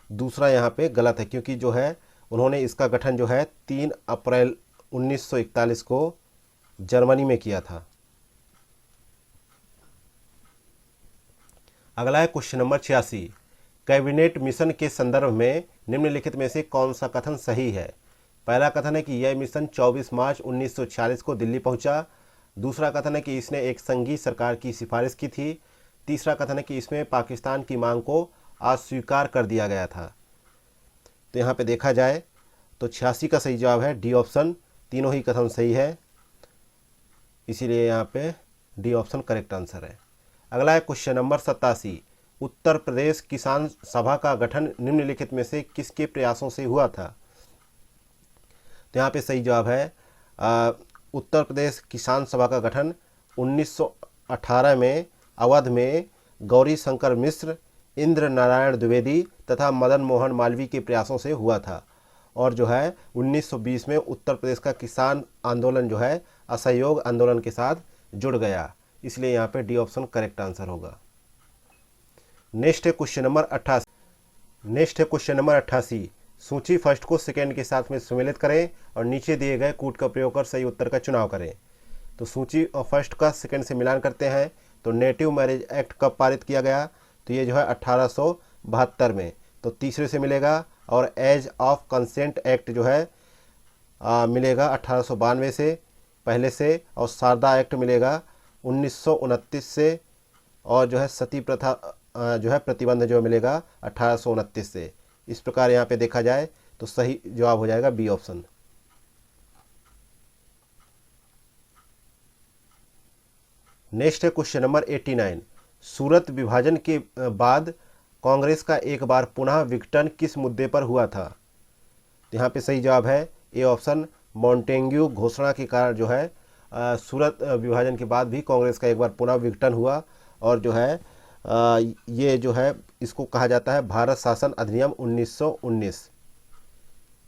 दूसरा यहाँ पे गलत है, क्योंकि जो है उन्होंने इसका गठन जो है 3 अप्रैल 1941 को जर्मनी में किया था। अगला है क्वेश्चन नंबर 86, कैबिनेट मिशन के संदर्भ में निम्नलिखित में से कौन सा कथन सही है? पहला कथन है कि यह मिशन 24 मार्च 1946 को दिल्ली पहुंचा, दूसरा कथन है कि इसने एक संघीय सरकार की सिफारिश की थी, तीसरा कथन है कि इसमें पाकिस्तान की मांग को अस्वीकार कर दिया गया था। तो यहाँ पे देखा जाए तो 86 का सही जवाब है डी ऑप्शन, तीनों ही कथन सही है, इसीलिए यहाँ पे डी ऑप्शन करेक्ट आंसर है। अगला है क्वेश्चन नंबर 87, उत्तर प्रदेश किसान सभा का गठन निम्नलिखित में से किसके प्रयासों से हुआ था? तो यहाँ पे सही जवाब है उत्तर प्रदेश किसान सभा का गठन 1918 में अवध में गौरी शंकर मिश्र, इंद्र नारायण द्विवेदी तथा मदन मोहन मालवीय के प्रयासों से हुआ था, और जो है 1920 में उत्तर प्रदेश का किसान आंदोलन जो है असहयोग आंदोलन के साथ जुड़ गया, इसलिए यहाँ पे डी ऑप्शन करेक्ट आंसर होगा। नेक्स्ट है क्वेश्चन नंबर 88, सूची फर्स्ट को सेकेंड के साथ में सम्मिलित करें और नीचे दिए गए कूट का प्रयोग कर सही उत्तर का चुनाव करें। तो सूची और फर्स्ट का सेकेंड से मिलान करते हैं, तो नेटिव मैरिज एक्ट कब पारित किया गया? तो ये जो है 1872 में, तो तीसरे से मिलेगा, और एज ऑफ कंसेंट एक्ट जो है मिलेगा 1892 से पहले से, और शारदा एक्ट मिलेगा 1929 से, और जो है सती प्रथा जो है प्रतिबंध जो मिलेगा 1829 से। इस प्रकार यहाँ पे देखा जाए तो सही जवाब हो जाएगा बी ऑप्शन। नेक्स्ट है क्वेश्चन नंबर 89, सूरत विभाजन के बाद कांग्रेस का एक बार पुनः विघटन किस मुद्दे पर हुआ था? तो यहाँ पे सही जवाब है ए ऑप्शन, मॉन्टेग्यू घोषणा के कारण जो है सूरत विभाजन के बाद भी कांग्रेस का एक बार पुनः विघटन हुआ। और जो है ये जो है इसको कहा जाता है भारत शासन अधिनियम 1919।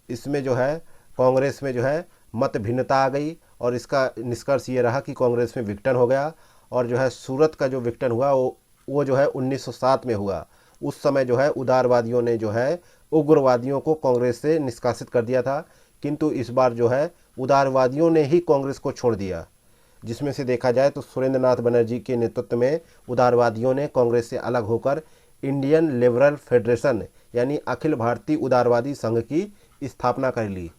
इसमें जो है कांग्रेस में जो है मत भिन्नता आ गई और इसका निष्कर्ष ये रहा कि कांग्रेस में विघटन हो गया। और जो है सूरत का जो विघटन हुआ वो जो है 1907 में हुआ। उस समय जो है उदारवादियों ने जो है उग्रवादियों को कांग्रेस से निष्कासित कर दिया था, किंतु इस बार जो है उदारवादियों ने ही कांग्रेस को छोड़ दिया, जिसमें से देखा जाए तो सुरेंद्र नाथ बनर्जी के नेतृत्व में उदारवादियों ने कांग्रेस से अलग होकर इंडियन लिबरल फेडरेशन यानी अखिल भारतीय उदारवादी संघ की स्थापना कर ली।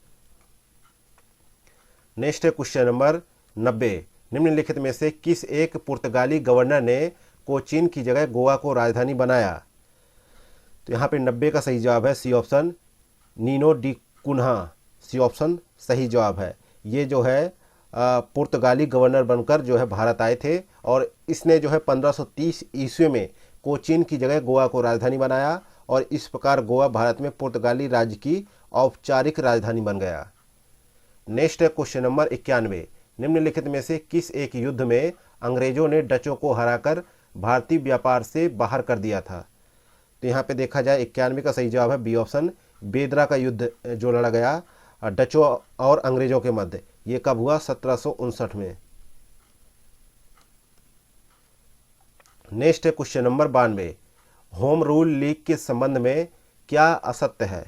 नेक्स्ट है क्वेश्चन नंबर 90। निम्नलिखित में से किस एक पुर्तगाली गवर्नर ने कोचीन की जगह गोवा को राजधानी बनाया? तो यहाँ पे 90 का सही जवाब है C option, Nuno da Cunha. C option सही जवाब है। ये जो है पुर्तगाली गवर्नर बनकर जो है भारत आए थे और इसने जो है 1530 ईस्वी में कोचीन की जगह गोवा को राजधानी बनाया और इस प्रकार गोवा भारत में पुर्तगाली राज्य की औपचारिक राजधानी बन गया। नेक्स्ट है क्वेश्चन नंबर 91। निम्नलिखित में से किस एक युद्ध में अंग्रेजों ने डचों को हराकर भारतीय व्यापार से बाहर कर दिया था? तो यहाँ पे देखा जाए 91 का सही जवाब है बी ऑप्शन, बेदरा का युद्ध जो लड़ा गया डचों और अंग्रेजों के मध्य। ये कब हुआ? 1759 में। नेक्स्ट है question number 92। Home rule league के संबंध में क्या असत्य है?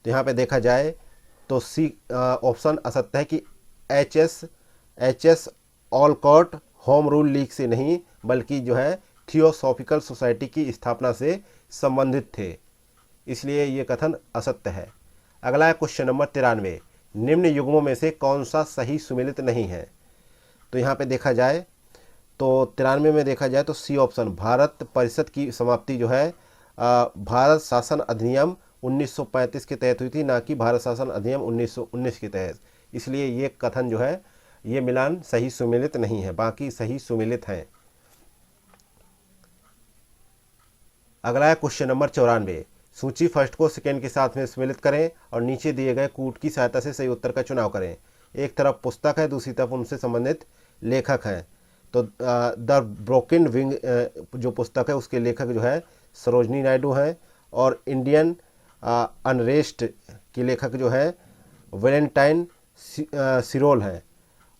तो यहाँ पे देखा जाए तो सी ऑप्शन असत्य है कि H S Olcott home rule league से नहीं बल्कि जो है थियोसॉफिकल सोसाइटी की स्थापना से संबंधित थे, इसलिए ये कथन असत्य है। अगला है क्वेश्चन नंबर 93। निम्न युग्मों में से कौन सा सही सुमेलित नहीं है? तो यहाँ पे देखा जाए तो 93 में देखा जाए तो सी ऑप्शन, भारत परिषद की समाप्ति जो है भारत शासन अधिनियम 1935 के तहत हुई थी, ना कि भारत शासन अधिनियम 1919 के तहत, इसलिए ये कथन जो है ये मिलान सही सुमेलित नहीं है, बाकी सही सुमेलित हैं। अगला है क्वेश्चन नंबर 94। सूची फर्स्ट को सेकेंड के साथ में सम्मिलित करें और नीचे दिए गए कूट की सहायता से सही उत्तर का चुनाव करें। एक तरफ पुस्तक है, दूसरी तरफ उनसे संबंधित लेखक हैं। तो द ब्रोकन विंग जो पुस्तक है उसके लेखक जो है सरोजनी नायडू हैं और इंडियन अनरेस्ट की लेखक जो है वैलेंटाइन सिरोल हैं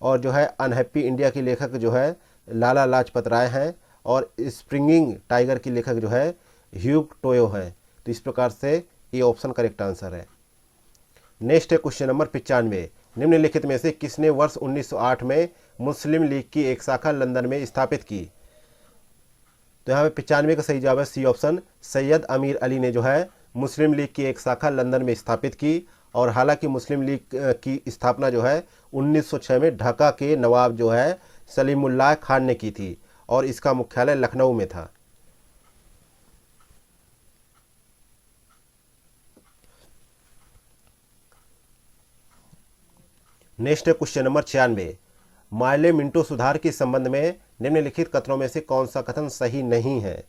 और जो है अनहैप्पी इंडिया की लेखक जो है लाला लाजपत राय हैं और स्प्रिंगिंग टाइगर की लेखक जो है ह्यूग टोयो है। तो इस प्रकार से ये ऑप्शन करेक्ट आंसर है। नेक्स्ट है क्वेश्चन नंबर 95। निम्नलिखित में से किसने वर्ष 1908 में मुस्लिम लीग की एक शाखा लंदन में स्थापित की? तो यहाँ पे 95 का सही जवाब है सी ऑप्शन, सैयद अमीर अली ने जो है मुस्लिम लीग की एक शाखा लंदन में स्थापित की। और हालांकि मुस्लिम लीग की स्थापना जो है 1906 में ढाका के नवाब जो है सलीमुल्लाह खान ने की थी और इसका मुख्यालय लखनऊ में था। नेक्स्ट है क्वेश्चन नंबर 96। मार्ले मिंटो सुधार के संबंध में निम्नलिखित कथनों में से कौन सा कथन सही नहीं है?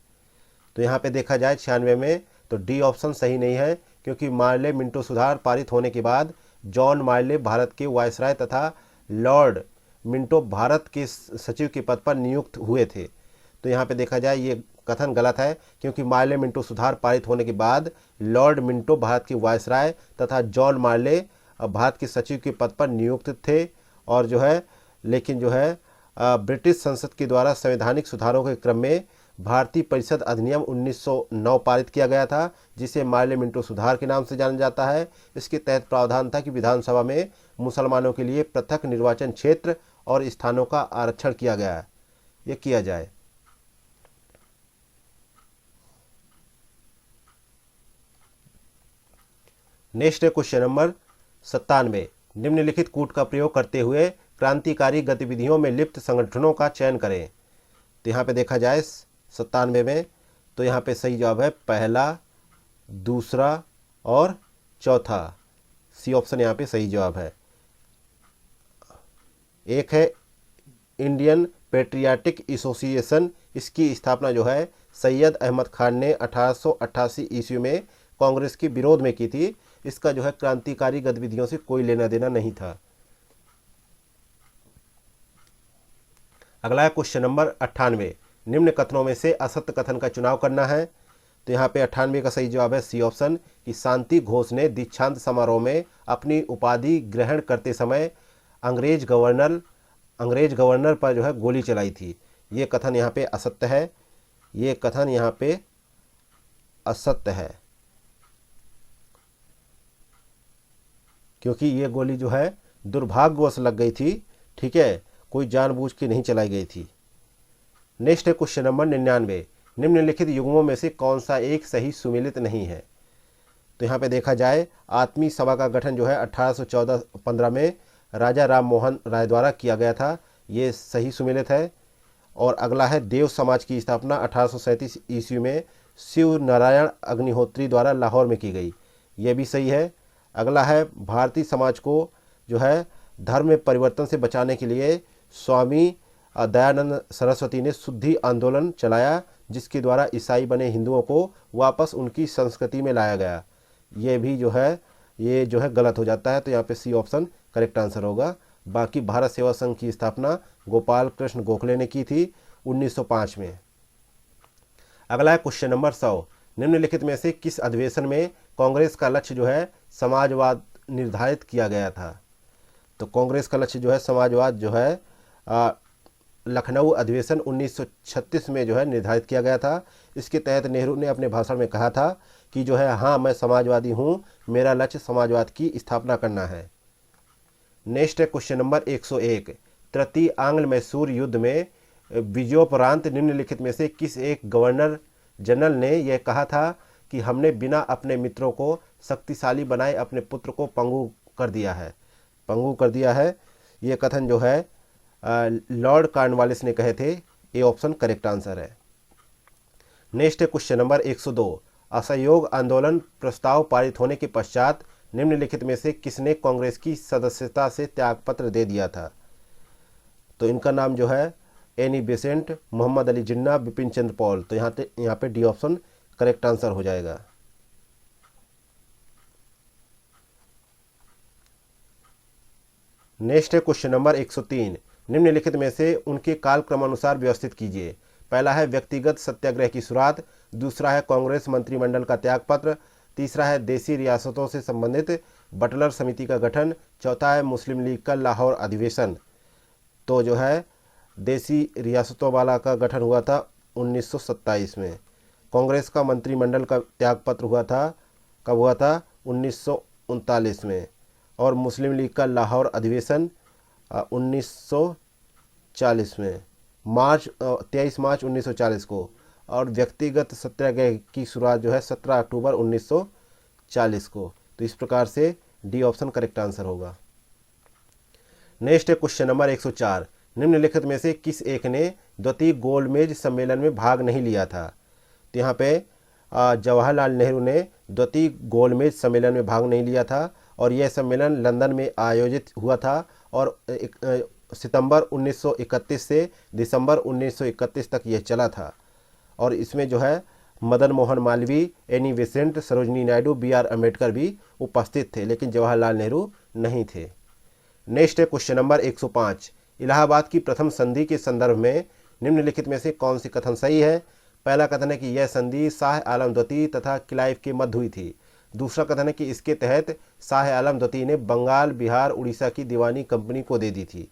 तो यहाँ पे देखा जाए 96 में तो डी ऑप्शन सही नहीं है, क्योंकि मार्ले मिंटो सुधार पारित होने के बाद जॉन मार्ले भारत के वायसराय तथा लॉर्ड मिंटो भारत के सचिव के पद पर नियुक्त हुए थे। तो यहाँ पे देखा जाए ये कथन गलत है, क्योंकि मार्ले मिंटो सुधार पारित होने के बाद लॉर्ड मिंटो भारत के वायसराय तथा जॉन मार्ले भारत के सचिव के पद पर नियुक्त थे। और जो है लेकिन जो है ब्रिटिश संसद के द्वारा संवैधानिक सुधारों के क्रम में भारतीय परिषद अधिनियम 1909 पारित किया गया था, जिसे मार्ले मिंटो सुधार के नाम से जाना जाता है। इसके तहत प्रावधान था कि विधानसभा में मुसलमानों के लिए पृथक निर्वाचन क्षेत्र और स्थानों का आरक्षण किया गया है, ये किया जाए। नेक्स्ट है क्वेश्चन नंबर 97। निम्नलिखित कूट का प्रयोग करते हुए क्रांतिकारी गतिविधियों में लिप्त संगठनों का चयन करें। तो यहाँ पे देखा जाए 97 में तो यहाँ पे सही जवाब है पहला, दूसरा और चौथा। सी ऑप्शन यहाँ पे सही जवाब है। एक है इंडियन पेट्रियाटिक एसोसिएशन, इसकी स्थापना जो है सैयद अहमद खान ने 1888 ईस्वी में कांग्रेस के विरोध में की थी। इसका जो है क्रांतिकारी गतिविधियों से कोई लेना देना नहीं था। अगला है क्वेश्चन नंबर 98, निम्न कथनों में से असत्य कथन का चुनाव करना है। तो यहाँ पे 98 का सही जवाब है सी ऑप्शन, कि शांति घोष ने दीक्षांत समारोह में अपनी उपाधि ग्रहण करते समय अंग्रेज गवर्नर पर जो है गोली चलाई थी। ये कथन यहाँ पे असत्य है, ये कथन यहाँ पे असत्य है, क्योंकि ये गोली जो है दुर्भाग्यवश लग गई थी, ठीक है, कोई जानबूझ के नहीं चलाई गई थी। नेक्स्ट है क्वेश्चन नंबर 99, निम्नलिखित युग्मों में से कौन सा एक सही सुमेलित नहीं है। तो यहाँ पे देखा जाए आत्मीय सभा का गठन जो है 1814-15 में राजा राम मोहन राय द्वारा किया गया था, ये सही सुमेलित है। और अगला है देव समाज की स्थापना 1837 ईस्वी में शिव नारायण अग्निहोत्री द्वारा लाहौर में की गई, ये भी सही है। अगला है भारतीय समाज को जो है धर्म में परिवर्तन से बचाने के लिए स्वामी दयानंद सरस्वती ने शुद्धि आंदोलन चलाया, जिसके द्वारा ईसाई बने हिंदुओं को वापस उनकी संस्कृति में लाया गया। ये भी जो है ये जो है गलत हो जाता है, तो यहाँ पे सी ऑप्शन करेक्ट आंसर होगा। बाकी भारत सेवा संघ की स्थापना गोपाल कृष्ण गोखले ने की थी 1905 में। अगला है क्वेश्चन नंबर 100, निम्नलिखित में से किस अधिवेशन में कांग्रेस का लक्ष्य जो है समाजवाद निर्धारित किया गया था। तो कांग्रेस का लक्ष्य जो है समाजवाद जो है लखनऊ अधिवेशन 1936 में जो है निर्धारित किया गया था। इसके तहत नेहरू ने अपने भाषण में कहा था कि जो है हाँ मैं समाजवादी हूँ, मेरा लक्ष्य समाजवाद की स्थापना करना है। नेक्स्ट है क्वेश्चन नंबर 101, तृतीय आंग्ल मैसूर युद्ध में विजयोपरांत निम्नलिखित में से किस एक गवर्नर जनरल ने यह कहा था कि हमने बिना अपने मित्रों को शक्तिशाली बनाए अपने पुत्र को पंगु कर दिया है। ये कथन जो है लॉर्ड कॉर्नवालिस ने कहे थे, ए ऑप्शन करेक्ट आंसर है। नेक्स्ट है क्वेश्चन नंबर 102, असहयोग आंदोलन प्रस्ताव पारित होने के पश्चात निम्नलिखित में से किसने कांग्रेस की सदस्यता से त्यागपत्र दे दिया था। तो इनका नाम जो है Annie Besant, Mohammad Ali Jinnah, Bipin Chandra Paul. तो यहाँ पे डी ऑप्शन करेक्ट आंसर हो जाएगा। नेक्स्ट है क्वेश्चन नंबर 103, निम्नलिखित में से उनके काल क्रमानुसार व्यवस्थित कीजिए। पहला है व्यक्तिगत सत्याग्रह की शुरुआत, दूसरा है कांग्रेस मंत्रिमंडल का त्यागपत्र, तीसरा है देसी रियासतों से संबंधित बटलर समिति का गठन, चौथा है मुस्लिम लीग का लाहौर अधिवेशन। तो जो है देसी रियासतों वाला का गठन हुआ था 1927 में। कांग्रेस का मंत्रिमंडल का त्यागपत्र हुआ था कब हुआ था 1939 में। और मुस्लिम लीग का लाहौर अधिवेशन 1940 में 23 मार्च 1940 को। और व्यक्तिगत सत्याग्रह की शुरुआत जो है 17 अक्टूबर 1940 को। तो इस प्रकार से डी ऑप्शन करेक्ट आंसर होगा। नेक्स्ट है क्वेश्चन नंबर 104, निम्नलिखित में से किस एक ने द्वितीय गोलमेज सम्मेलन में भाग नहीं लिया था। तो यहाँ पे जवाहरलाल नेहरू ने द्वितीय गोलमेज सम्मेलन में भाग नहीं लिया था और यह सम्मेलन लंदन में आयोजित हुआ था और सितंबर 1931 से दिसंबर 1931 तक यह चला था। और इसमें जो है Madan Mohan Malviya, Annie Besant, Sarojini Naidu, B R. Ambedkar भी उपस्थित थे, लेकिन जवाहरलाल नेहरू नहीं थे। नेक्स्ट है क्वेश्चन नंबर 105, इलाहाबाद की प्रथम संधि के संदर्भ में निम्नलिखित में से कौन सी कथन सही है। पहला कथन है कि यह संधि शाह आलम द्वितीय तथा क्लाइव के मध्य हुई थी। दूसरा कथन है कि इसके तहत शाह आलम द्वितीय ने बंगाल, बिहार, उड़ीसा की दीवानी कंपनी को दे दी थी।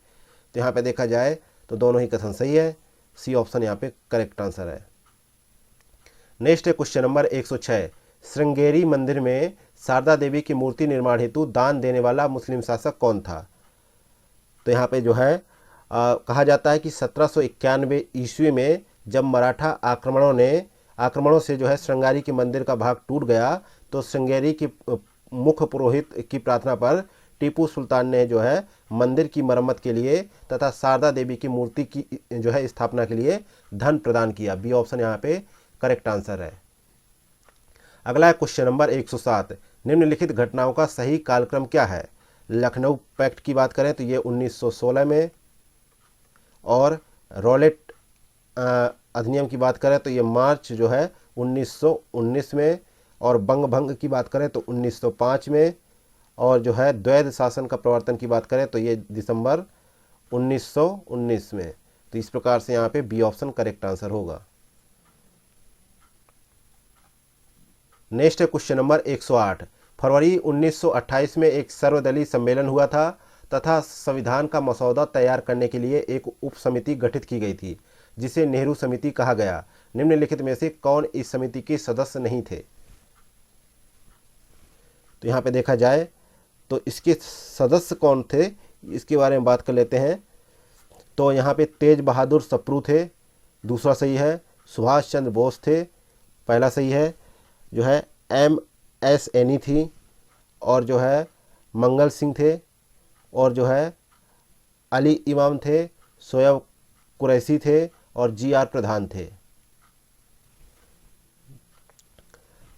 तो यहाँ पे देखा जाए तो दोनों ही कथन सही है, सी ऑप्शन यहाँ पे करेक्ट आंसर है। नेक्स्ट है क्वेश्चन नंबर 106, श्रृंगेरी मंदिर में शारदा देवी की मूर्ति निर्माण हेतु दान देने वाला मुस्लिम शासक कौन था। तो यहाँ पे जो है कहा जाता है कि 1791 ईस्वी में जब मराठा आक्रमणों से जो है श्रृंगेरी के मंदिर का भाग टूट गया, तो श्रृंगेरी के मुख्य पुरोहित की प्रार्थना पर टीपू सुल्तान ने जो है मंदिर की मरम्मत के लिए तथा शारदा देवी की मूर्ति की जो है स्थापना के लिए धन प्रदान किया। बी ऑप्शन यहाँ पे करेक्ट आंसर है। अगला है क्वेश्चन नंबर 107, निम्नलिखित घटनाओं का सही कालक्रम क्या है। लखनऊ पैक्ट की बात करें तो ये 1916 में, और रॉलेट अधिनियम की बात करें तो ये मार्च जो है 1919 में, और बंग भंग की बात करें तो 1905 में, और जो है द्वैध शासन का प्रवर्तन की बात करें तो ये दिसंबर 1919 में। तो इस प्रकार से यहाँ पे बी ऑप्शन करेक्ट आंसर होगा। नेक्स्ट है क्वेश्चन नंबर 108। फरवरी 1928 में एक सर्वदलीय सम्मेलन हुआ था तथा संविधान का मसौदा तैयार करने के लिए एक उप समिति गठित की गई थी जिसे नेहरू समिति कहा गया। निम्नलिखित में से कौन इस समिति के सदस्य नहीं थे? तो यहाँ पे देखा जाए तो इसके सदस्य कौन थे इसके बारे में बात कर लेते हैं। तो यहाँ पे तेज बहादुर सप्रू थे, दूसरा सही है। सुभाष चंद्र बोस थे, पहला सही है। जो है MS एनी थी, और जो है मंगल सिंह थे, और जो है अली इमाम थे, शोएब कुरैशी थे, और GR प्रधान थे।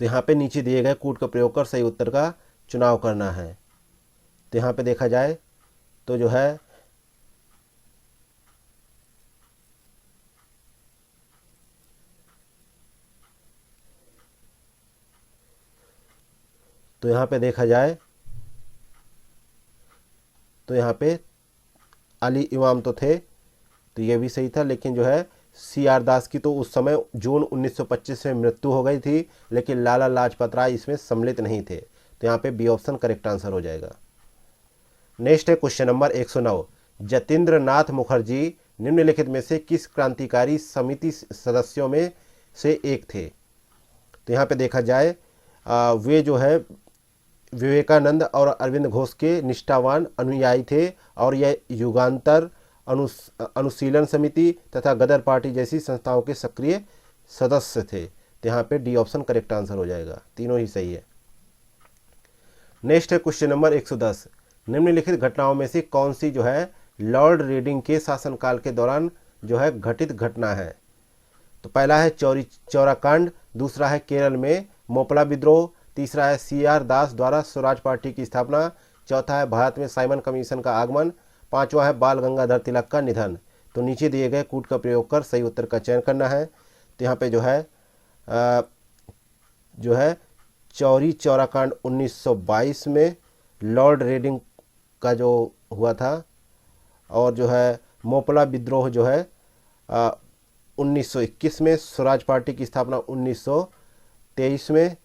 तो यहाँ पे नीचे दिए गए कूट का प्रयोग कर सही उत्तर का चुनाव करना है। तो यहाँ पे देखा जाए तो जो है तो यहाँ पे देखा जाए तो यहाँ पे अली इमाम तो थे, तो ये भी सही था, लेकिन जो है CR दास की तो उस समय जून 1925 में मृत्यु हो गई थी, लेकिन लाला लाजपत राय इसमें सम्मिलित नहीं थे। तो यहाँ पे बी ऑप्शन करेक्ट आंसर हो जाएगा। नेक्स्ट है क्वेश्चन नंबर 109। जतेंद्र नाथ मुखर्जी निम्नलिखित में से किस क्रांतिकारी समिति सदस्यों में से एक थे? तो यहाँ पे देखा जाए वे जो है विवेकानंद और अरविंद घोष के निष्ठावान अनुयायी थे, और यह युगांतर अनुशीलन समिति तथा गदर पार्टी जैसी संस्थाओं के सक्रिय सदस्य थे। तो यहाँ पे डी ऑप्शन करेक्ट आंसर हो जाएगा, तीनों ही सही है। नेक्स्ट है क्वेश्चन नंबर 110। निम्नलिखित घटनाओं में से कौन सी जो है लॉर्ड रीडिंग के शासनकाल के दौरान जो है घटित घटना है? तो पहला है चौरा कांड, दूसरा है केरल में मोपला विद्रोह, तीसरा है CR दास द्वारा स्वराज पार्टी की स्थापना, चौथा है भारत में साइमन कमीशन का आगमन, पांचवा है बाल गंगाधर तिलक का निधन। तो नीचे दिए गए कूट का प्रयोग कर सही उत्तर का चयन करना है। तो यहाँ पे जो है चौरा कांड 1922 में लॉर्ड रीडिंग का जो हुआ था, और जो है मोपला विद्रोह जो है 1921 में, स्वराज पार्टी की स्थापना 1923 में,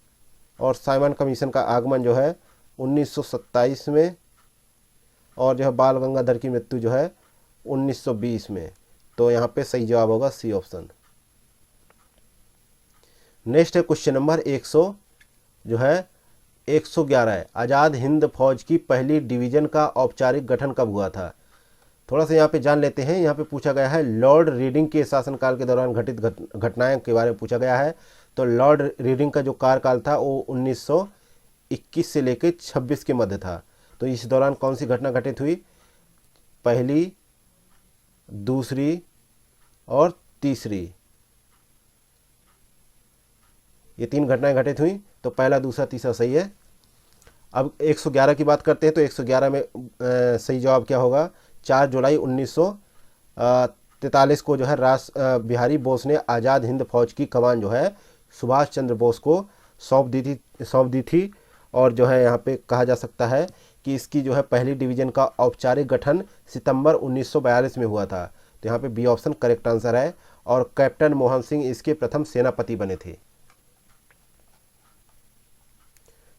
और साइमन कमीशन का आगमन जो है 1927 में, और जो है बाल गंगाधर की मृत्यु जो है 1920 में। तो यहाँ पे सही जवाब होगा सी ऑप्शन। नेक्स्ट है क्वेश्चन नंबर 111 है। आज़ाद हिंद फौज की पहली डिवीज़न का औपचारिक गठन कब हुआ था? थोड़ा सा यहाँ पे जान लेते हैं। यहाँ पे पूछा गया है लॉर्ड रीडिंग के शासनकाल के दौरान घटित घटनाएं के बारे में पूछा गया है। तो लॉर्ड रीडिंग का जो कार्यकाल था वो 1921 से लेकर 26 के मध्य था। तो इस दौरान कौन सी घटना घटित हुई? पहली, दूसरी और तीसरी, ये तीन घटनाएं घटित हुई। तो पहला, दूसरा, तीसरा सही है। अब 111 की बात करते हैं। तो 111 में सही जवाब क्या होगा? 4 जुलाई 1943 को जो है बिहारी बोस ने आज़ाद हिंद फौज की कमान जो है सुभाष चंद्र बोस को सौंप दी थी। और जो है यहाँ पे कहा जा सकता है कि इसकी जो है पहली डिवीज़न का औपचारिक गठन सितंबर 1942 में हुआ था। तो यहाँ पे बी ऑप्शन करेक्ट आंसर है, और कैप्टन मोहन सिंह इसके प्रथम सेनापति बने थे।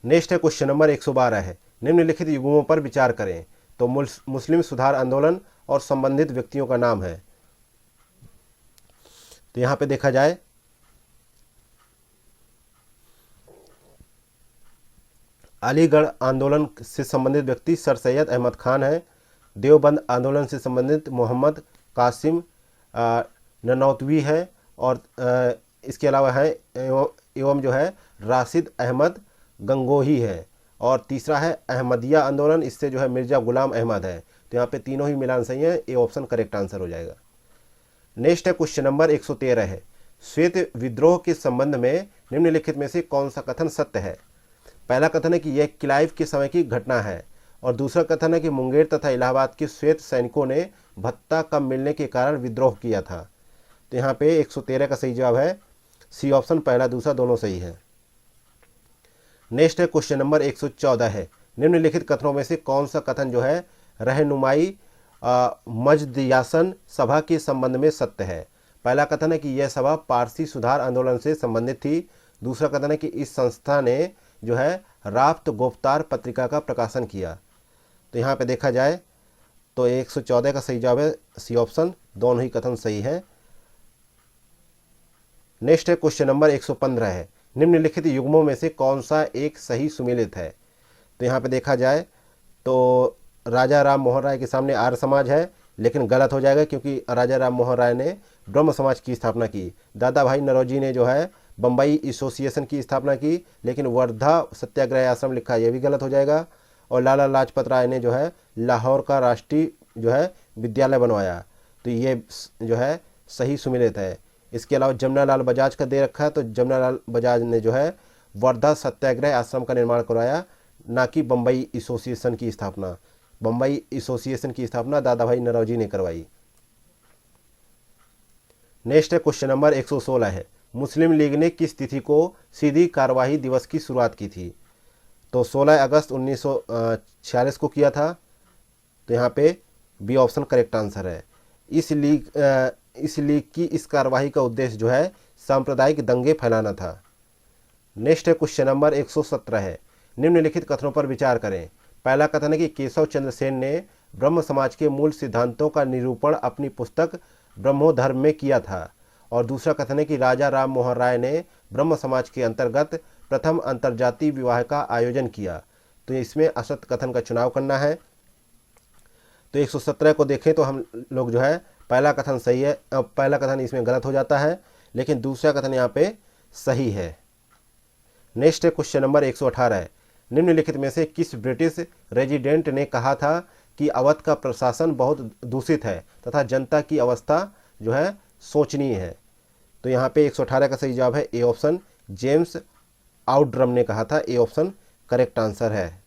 नेक्स्ट है क्वेश्चन नंबर 112 है। निम्नलिखित युग्मों पर विचार करें। तो मुस्लिम सुधार आंदोलन और संबंधित व्यक्तियों का नाम है। तो यहाँ पे देखा जाए अलीगढ़ आंदोलन से संबंधित व्यक्ति सर सैयद अहमद खान है। देवबंद आंदोलन से संबंधित मोहम्मद कासिम ननौतवी है, और इसके अलावा है एवं जो है राशिद अहमद गंगोही है। और तीसरा है अहमदिया आंदोलन, इससे जो है मिर्ज़ा गुलाम अहमद है। तो यहाँ पे तीनों ही मिलान सही है, ए ऑप्शन करेक्ट आंसर हो जाएगा। नेक्स्ट है क्वेश्चन नंबर 113 है। श्वेत विद्रोह के संबंध में निम्नलिखित में से कौन सा कथन सत्य है? पहला कथन है कि यह क्लाइव के समय की घटना है, और दूसरा कथन है कि मुंगेर तथा इलाहाबाद के श्वेत सैनिकों ने भत्ता कम मिलने के कारण विद्रोह किया था। तो यहाँ पे 113 का सही जवाब है सी ऑप्शन, पहला दूसरा दोनों सही है। नेक्स्ट है क्वेश्चन नंबर 114 है, निम्नलिखित कथनों में से कौन सा कथन जो है रहनुमाई मजदयासन सभा के संबंध में सत्य है। पहला कथन है कि यह सभा पारसी सुधार आंदोलन से संबंधित थी। दूसरा कथन है कि इस संस्था ने जो है राफ्त गोफ्तार पत्रिका का प्रकाशन किया। तो यहाँ पे देखा जाए तो 114 का सही जवाब है सी ऑप्शन, दोनों ही कथन सही है। नेक्स्ट है क्वेश्चन नंबर 115 है, निम्नलिखित युग्मों में से कौन सा एक सही सुमेलित है। तो यहाँ पे देखा जाए तो राजा राम मोहन राय के सामने आर्य समाज है, लेकिन गलत हो जाएगा क्योंकि राजा राम मोहन राय ने ब्रह्म समाज की स्थापना की। दादा भाई नौरोजी ने जो है बम्बई एसोसिएशन की स्थापना की, लेकिन वर्धा सत्याग्रह आश्रम लिखा है, ये भी गलत हो जाएगा। और लाला लाजपत राय ने जो है लाहौर का राष्ट्रीय जो है विद्यालय बनवाया, तो ये जो है सही सुमेलित है। इसके अलावा जमुनालाल बजाज का दे रखा है, तो जमुनालाल बजाज ने जो है वर्धा सत्याग्रह आश्रम का निर्माण करवाया, ना कि बम्बई एसोसिएशन की स्थापना। बम्बई एसोसिएशन की स्थापना दादा भाई नौरोजी ने करवाई। नेक्स्ट है क्वेश्चन नंबर 116 है, मुस्लिम लीग ने किस तिथि को सीधी कार्यवाही दिवस की शुरुआत की थी। तो 16 अगस्त 1946 को किया था। तो यहाँ पे बी ऑप्शन करेक्ट आंसर है। इस लीग की इस कार्यवाही का उद्देश्य जो है सांप्रदायिक दंगे फैलाना था। नेक्स्ट है क्वेश्चन नंबर 117 है, निम्नलिखित कथनों पर विचार करें। पहला कथन है कि केशव चंद्र सेन ने ब्रह्म समाज के मूल सिद्धांतों का निरूपण अपनी पुस्तक ब्रह्मोधर्म में किया था। और दूसरा कथन है कि राजा राम मोहन राय ने ब्रह्म समाज के अंतर्गत प्रथम अंतर्जातीय विवाह का आयोजन किया। तो इसमें असत्य कथन का चुनाव करना है। तो 117 को देखें तो हम लोग जो है पहला कथन सही है, पहला कथन इसमें गलत हो जाता है, लेकिन दूसरा कथन यहाँ पे सही है। नेक्स्ट है क्वेश्चन नंबर 118 है, निम्नलिखित में से किस ब्रिटिश रेजिडेंट ने कहा था कि अवध का प्रशासन बहुत दूषित है तथा जनता की अवस्था जो है सोचनीय है। तो यहाँ पे 118 का सही जवाब है ए ऑप्शन, जेम्स आउटड्रम ने कहा था, ए ऑप्शन करेक्ट आंसर है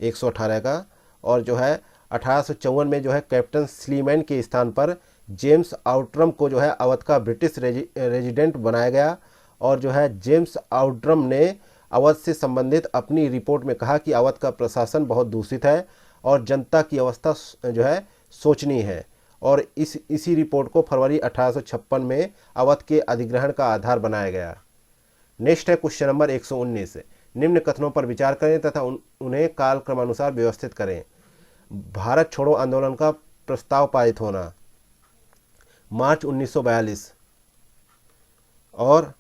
118 का। और जो है 1854 में जो है कैप्टन स्लीमैन के स्थान पर जेम्स आउटड्रम को जो है अवध का ब्रिटिश रेजिडेंट बनाया गया। और जो है जेम्स आउटड्रम ने अवध से संबंधित अपनी रिपोर्ट में कहा कि अवध का प्रशासन बहुत दूषित है और जनता की अवस्था जो है शोचनीय है। और इसी रिपोर्ट को फरवरी 1856 में अवध के अधिग्रहण का आधार बनाया गया। नेक्स्ट है क्वेश्चन नंबर 119, निम्न कथनों पर विचार करें तथा उन्हें कालक्रमानुसार व्यवस्थित करें। भारत छोड़ो आंदोलन का प्रस्ताव पारित होना मार्च 1942 और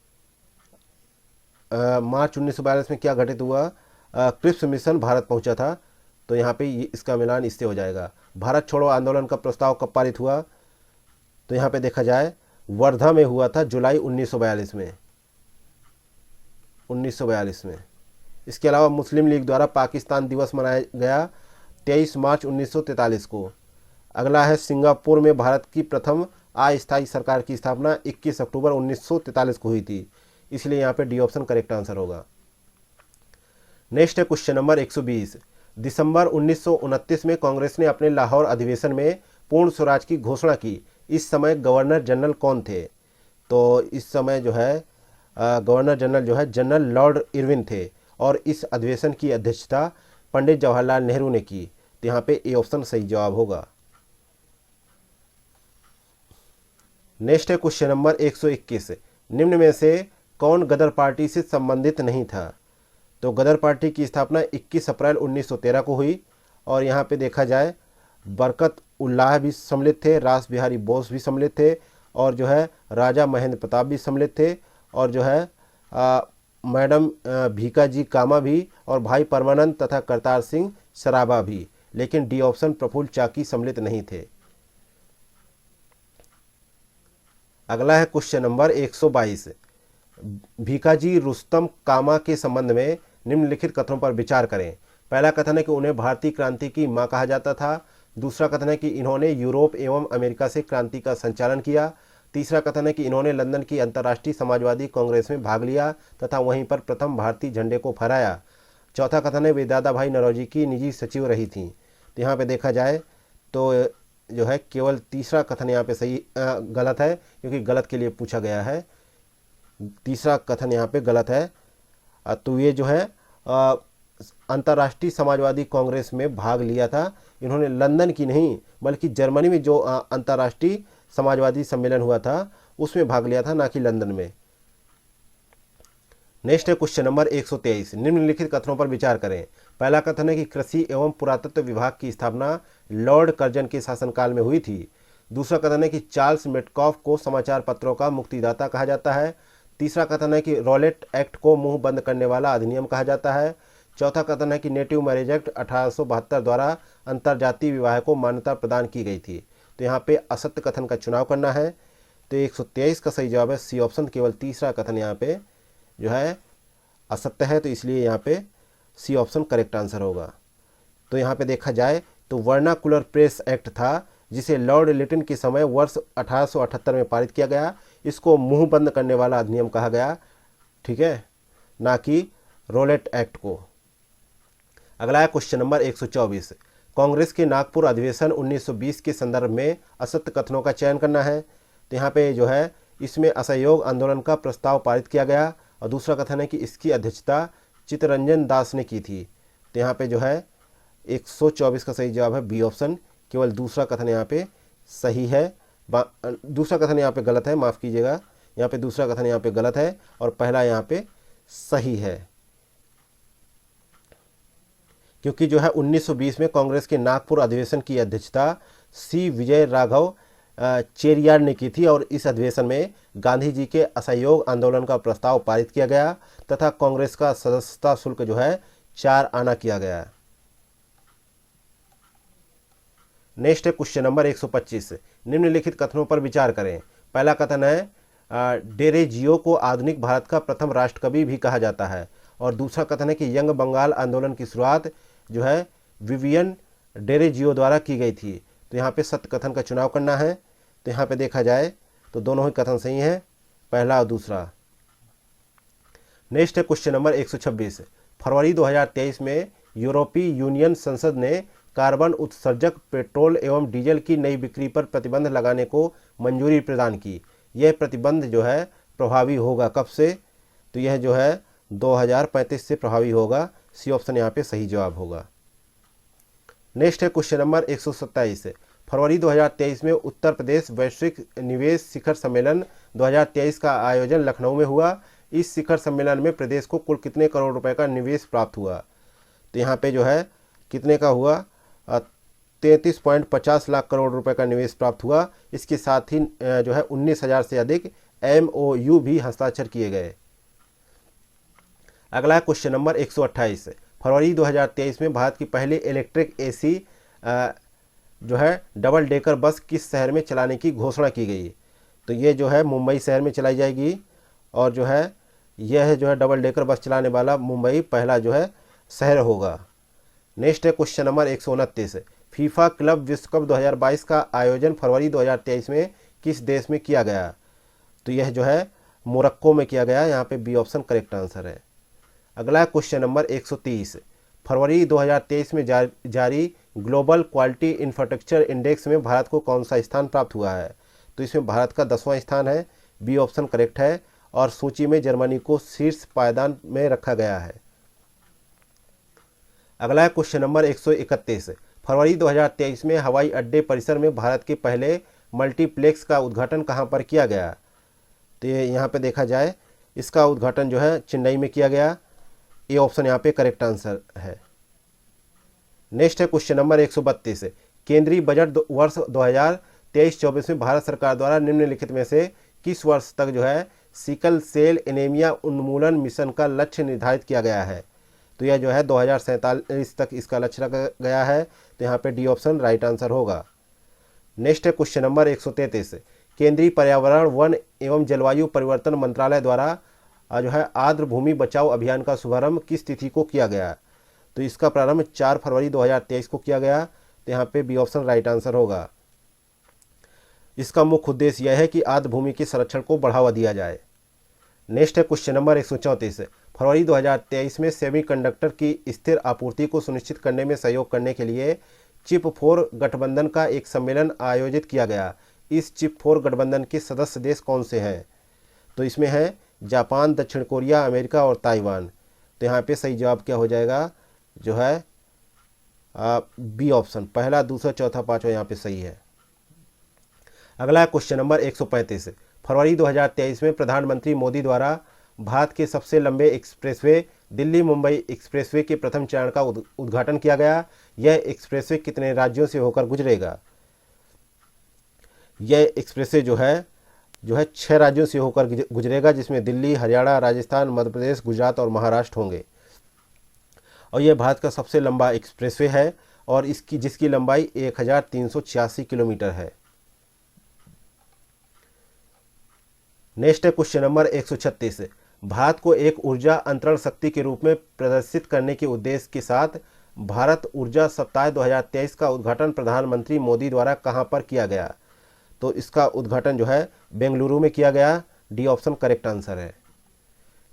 मार्च 1942 में क्या घटित हुआ, क्रिप्स मिशन भारत पहुंचा था। तो यहाँ पे इसका मिलान इससे हो जाएगा। भारत छोड़ो आंदोलन का प्रस्ताव कब पारित हुआ, तो यहाँ पे देखा जाए वर्धा में हुआ था जुलाई 1942 में, 1942 में। इसके अलावा मुस्लिम लीग द्वारा पाकिस्तान दिवस मनाया गया 23 मार्च 1943 को। अगला है सिंगापुर में भारत की प्रथम अस्थायी सरकार की स्थापना 21 अक्टूबर 1943 को हुई थी, इसलिए यहाँ पे डी ऑप्शन करेक्ट आंसर होगा। नेक्स्ट है क्वेश्चन नंबर 120, दिसंबर 1929 में कांग्रेस ने अपने लाहौर अधिवेशन में पूर्ण स्वराज की घोषणा की। इस समय गवर्नर जनरल कौन थे, तो इस समय जो है गवर्नर जनरल जो है जनरल लॉर्ड इरविन थे और इस अधिवेशन की अध्यक्षता पंडित जवाहरलाल नेहरू ने की। तो यहाँ पे ए ऑप्शन सही जवाब होगा। नेक्स्ट है क्वेश्चन नंबर 121, निम्न में से कौन गदर पार्टी से संबंधित नहीं था। तो गदर पार्टी की स्थापना 21 अप्रैल 1913 को हुई और यहाँ पे देखा जाए बरकत उल्लाह भी सम्मिलित थे, रास बिहारी बोस भी सम्मिलित थे और जो है राजा महेंद्र प्रताप भी सम्मिलित थे और जो है मैडम भीकाजी कामा भी और भाई परमानंद तथा करतार सिंह सराबा भी, लेकिन डी ऑप्शन प्रफुल्ल चाकी सम्मिलित नहीं थे। अगला है क्वेश्चन नंबर 122, भीकाजी रुस्तम कामा के संबंध में निम्नलिखित कथनों पर विचार करें। पहला कथन है कि उन्हें भारतीय क्रांति की मां कहा जाता था। दूसरा कथन है कि इन्होंने यूरोप एवं अमेरिका से क्रांति का संचालन किया। तीसरा कथन है कि इन्होंने लंदन की अंतर्राष्ट्रीय समाजवादी कांग्रेस में भाग लिया तथा वहीं पर प्रथम भारतीय झंडे को फहराया। चौथा कथन है वे दादा भाई नौरोजी की निजी सचिव रही थीं। तो यहाँ पे देखा जाए तो जो है केवल तीसरा कथन यहाँ पे सही गलत है, क्योंकि गलत के लिए पूछा गया है। तीसरा कथन यहाँ पे गलत है। तो ये जो है अंतर्राष्ट्रीय समाजवादी कांग्रेस में भाग लिया था। इन्होंने लंदन की नहीं बल्कि जर्मनी में जो अंतर्राष्ट्रीय समाजवादी सम्मेलन हुआ था उसमें भाग लिया था, ना कि लंदन में। नेक्स्ट है क्वेश्चन नंबर 123। निम्नलिखित कथनों पर विचार करें। पहला कथन है कि कृषि एवं पुरातत्व विभाग की स्थापना लॉर्ड कर्जन के शासनकाल में हुई थी। दूसरा कथन है कि चार्ल्स मेटकॉफ को समाचार पत्रों का मुक्तिदाता कहा जाता है। तीसरा कथन है कि रॉलेट एक्ट को मुंह बंद करने वाला अधिनियम कहा जाता है। चौथा कथन है कि नेटिव मैरिज एक्ट 1872 द्वारा अंतरजातीय विवाह को मान्यता प्रदान की गई थी। तो यहाँ पे असत्य कथन का चुनाव करना है। तो 123 का सही जवाब है सी ऑप्शन। केवल तीसरा कथन यहाँ पे जो है असत्य है, तो इसलिए यहाँ पे सी ऑप्शन करेक्ट आंसर होगा। तो यहाँ पे देखा जाए तो वर्नाकुलर प्रेस एक्ट था, जिसे लॉर्ड लिटन के समय वर्ष 1878 में पारित किया गया। इसको मुंह बंद करने वाला अधिनियम कहा गया, ठीक है, ना कि रोलेट एक्ट को। अगला है क्वेश्चन नंबर 124। कांग्रेस के नागपुर अधिवेशन 1920 के संदर्भ में असत्य कथनों का चयन करना है। तो यहाँ पे जो है इसमें असहयोग आंदोलन का प्रस्ताव पारित किया गया, और दूसरा कथन है कि इसकी अध्यक्षता चित्तरंजन दास ने की थी। तो यहाँ पे जो है 124 का सही जवाब है बी ऑप्शन। केवल दूसरा कथन यहाँ पे सही है, दूसरा कथन यहाँ पे गलत है, माफ़ कीजिएगा, यहाँ पे दूसरा कथन यहाँ पे गलत है और पहला यहाँ पे सही है। क्योंकि जो है 1920 में कांग्रेस के नागपुर अधिवेशन की अध्यक्षता सी विजय राघव चेरियार ने की थी, और इस अधिवेशन में गांधी जी के असहयोग आंदोलन का प्रस्ताव पारित किया गया तथा कांग्रेस का सदस्यता शुल्क जो है 4 आना किया गया। नेक्स्ट है क्वेश्चन नंबर 125। निम्नलिखित कथनों पर विचार करें। पहला कथन है डेरेजियो को आधुनिक भारत का प्रथम राष्ट्रकवि भी कहा जाता है, और दूसरा कथन है कि यंग बंगाल आंदोलन की शुरुआत जो है विवियन डेरेजियो द्वारा की गई थी। तो यहाँ पे सत्य कथन का चुनाव करना है। तो यहाँ पे देखा जाए तो दोनों ही कथन सही हैं, पहला और दूसरा। नेक्स्ट है क्वेश्चन नंबर 126। फरवरी 2023 में यूरोपीय यूनियन संसद ने कार्बन उत्सर्जक पेट्रोल एवं डीजल की नई बिक्री पर प्रतिबंध लगाने को मंजूरी प्रदान की। यह प्रतिबंध जो है प्रभावी होगा कब से? तो यह जो है 2035 से प्रभावी होगा। सी ऑप्शन यहाँ पे सही जवाब होगा। नेक्स्ट है क्वेश्चन नंबर 127। फरवरी 2023 में उत्तर प्रदेश वैश्विक निवेश शिखर सम्मेलन 2023 का आयोजन लखनऊ में हुआ। इस शिखर सम्मेलन में प्रदेश को कुल कितने करोड़ रुपए का निवेश प्राप्त हुआ? तो यहाँ पे जो है कितने का हुआ? 33.50 लाख करोड़ रुपए का निवेश प्राप्त हुआ। इसके साथ ही जो है 19,000 से अधिक MOU भी हस्ताक्षर किए गए। अगला क्वेश्चन नंबर 128। फरवरी 2023 में भारत की पहली इलेक्ट्रिक AC जो है डबल डेकर बस किस शहर में चलाने की घोषणा की गई? तो ये जो है मुंबई शहर में चलाई जाएगी, और जो है यह जो है डबल डेकर बस चलाने वाला मुंबई पहला जो है शहर होगा। नेक्स्ट है क्वेश्चन नंबर 129। फीफा क्लब विश्व कप 2022 का आयोजन फरवरी 2023 में किस देश में किया गया? तो यह जो है मोरक्को में किया गया। यहाँ पे बी ऑप्शन करेक्ट आंसर है। अगला क्वेश्चन नंबर 130। फरवरी 2023 में जारी ग्लोबल क्वालिटी इंफ्रास्ट्रक्चर इंडेक्स में भारत को कौन सा स्थान प्राप्त हुआ है? तो इसमें भारत का 10वां स्थान है। बी ऑप्शन करेक्ट है, और सूची में जर्मनी को शीर्ष पायदान में रखा गया है। अगला क्वेश्चन नंबर 131। फरवरी 2023 में हवाई अड्डे परिसर में भारत के पहले मल्टीप्लेक्स का उद्घाटन कहां पर किया गया? तो ये यहाँ पे देखा जाए इसका उद्घाटन जो है चेन्नई में किया गया। ये ऑप्शन यहाँ पे करेक्ट आंसर है। नेक्स्ट है क्वेश्चन नंबर 132। केंद्रीय बजट वर्ष 2023-24 में भारत सरकार द्वारा निम्नलिखित में से किस वर्ष तक जो है सिकल सेल एनीमिया उन्मूलन मिशन का लक्ष्य निर्धारित किया गया है? तो यह जो है 2047 तक इसका लक्ष्य रखा गया है। तो यहाँ पे डी ऑप्शन राइट आंसर होगा। नेक्स्ट है क्वेश्चन नंबर 133। केंद्रीय पर्यावरण वन एवं जलवायु परिवर्तन मंत्रालय द्वारा जो है आर्द्र भूमि बचाओ अभियान का शुभारंभ किस तिथि को किया गया? तो इसका प्रारंभ 4 फरवरी 2023 को किया गया। तो यहाँ पे बी ऑप्शन राइट आंसर होगा। इसका मुख्य उद्देश्य यह है कि आर्द्र भूमि के संरक्षण को बढ़ावा दिया जाए। नेक्स्ट है क्वेश्चन नंबर 134। फरवरी 2023 में सेमीकंडक्टर की स्थिर आपूर्ति को सुनिश्चित करने में सहयोग करने के लिए चिप 4 गठबंधन का एक सम्मेलन आयोजित किया गया। इस चिप 4 गठबंधन के सदस्य देश कौन से हैं? तो इसमें है जापान, दक्षिण कोरिया, अमेरिका और ताइवान। तो यहाँ पे सही जवाब क्या हो जाएगा, जो है बी ऑप्शन, पहला, दूसरा, चौथा, पांचवा यहाँ पे सही है। अगला क्वेश्चन नंबर 135। फरवरी 2023 में प्रधानमंत्री मोदी द्वारा भारत के सबसे लंबे एक्सप्रेसवे दिल्ली मुंबई एक्सप्रेसवे के प्रथम चरण का उद्घाटन किया गया। यह एक्सप्रेसवे कितने राज्यों से होकर गुजरेगा? यह एक्सप्रेसवे जो है 6 राज्यों से होकर गुजरेगा, जिसमें दिल्ली, हरियाणा, राजस्थान, मध्य प्रदेश, गुजरात और महाराष्ट्र होंगे। और यह भारत का सबसे लंबा एक्सप्रेसवे है और जिसकी लंबाई 1386 किलोमीटर है। नेक्स्ट है क्वेश्चन नंबर 136। भारत को एक ऊर्जा अंतरण शक्ति के रूप में प्रदर्शित करने के उद्देश्य के साथ भारत ऊर्जा सप्ताह 2023 का उद्घाटन प्रधानमंत्री मोदी द्वारा कहां पर किया गया? तो इसका उद्घाटन जो है बेंगलुरु में किया गया। डी ऑप्शन करेक्ट आंसर है।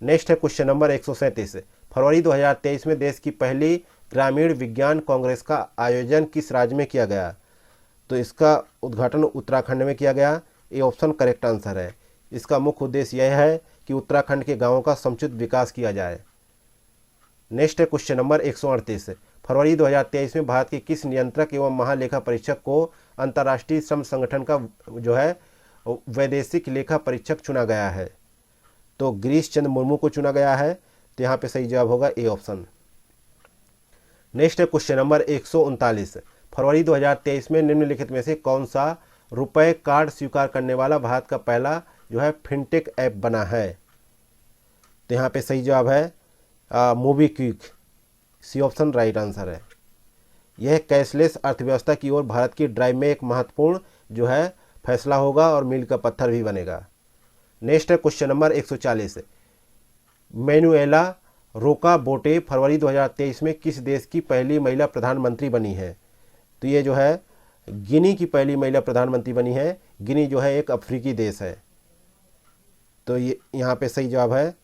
नेक्स्ट है क्वेश्चन नंबर 137। फरवरी 2023 में देश की पहली ग्रामीण विज्ञान कांग्रेस का आयोजन किस राज्य में किया गया? तो इसका उद्घाटन उत्तराखंड में किया गया। ए ऑप्शन करेक्ट आंसर है। इसका मुख्य उद्देश्य यह है कि उत्तराखंड के गांवों का समुचित विकास किया जाए। नेक्स्ट है क्वेश्चन नंबर 138। फरवरी 2023 में भारत के किस नियंत्रक एवं महालेखा परीक्षक को अंतर्राष्ट्रीय श्रम संगठन का जो है वैदेशिक लेखा परीक्षक चुना गया है? तो गिरीश चंद्र मुर्मू को चुना गया है। तो यहाँ पे सही जवाब होगा ए ऑप्शन। नेक्स्ट है क्वेश्चन नंबर 139। फरवरी 2023 में निम्नलिखित में से कौन सा रुपए कार्ड स्वीकार करने वाला भारत का पहला जो है फिनटेक ऐप बना है? तो यहाँ पे सही जवाब है MobiKwik. C option right answer है। यह कैशलेस अर्थव्यवस्था की ओर भारत की ड्राइव में एक महत्वपूर्ण जो है फैसला होगा और मील का पत्थर भी बनेगा। नेक्स्ट है क्वेश्चन नंबर 140। मैनुएला रोका बोटे फरवरी 2023 में किस देश की पहली महिला प्रधानमंत्री बनी है? तो ये जो है गिनी की पहली महिला प्रधानमंत्री बनी है। गिनी जो है एक अफ्रीकी देश है। तो ये यहाँ पे सही जवाब है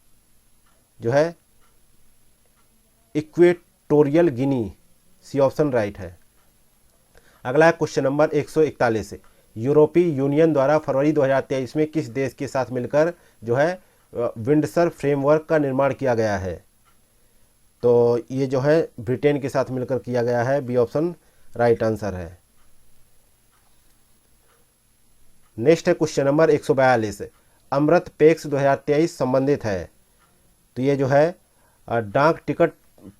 जो है Equatorial Guinea. C option right है। अगला है क्वेश्चन नंबर 141। यूरोपीय यूनियन द्वारा फरवरी 2023 में किस देश के साथ मिलकर जो है विंडसर फ्रेमवर्क का निर्माण किया गया है? तो ये जो है ब्रिटेन के साथ मिलकर किया गया है। बी ऑप्शन राइट आंसर है। नेक्स्ट है क्वेश्चन नंबर 142। अमृत पैक्स 2023 संबंधित है। तो ये जो है डाक टिकट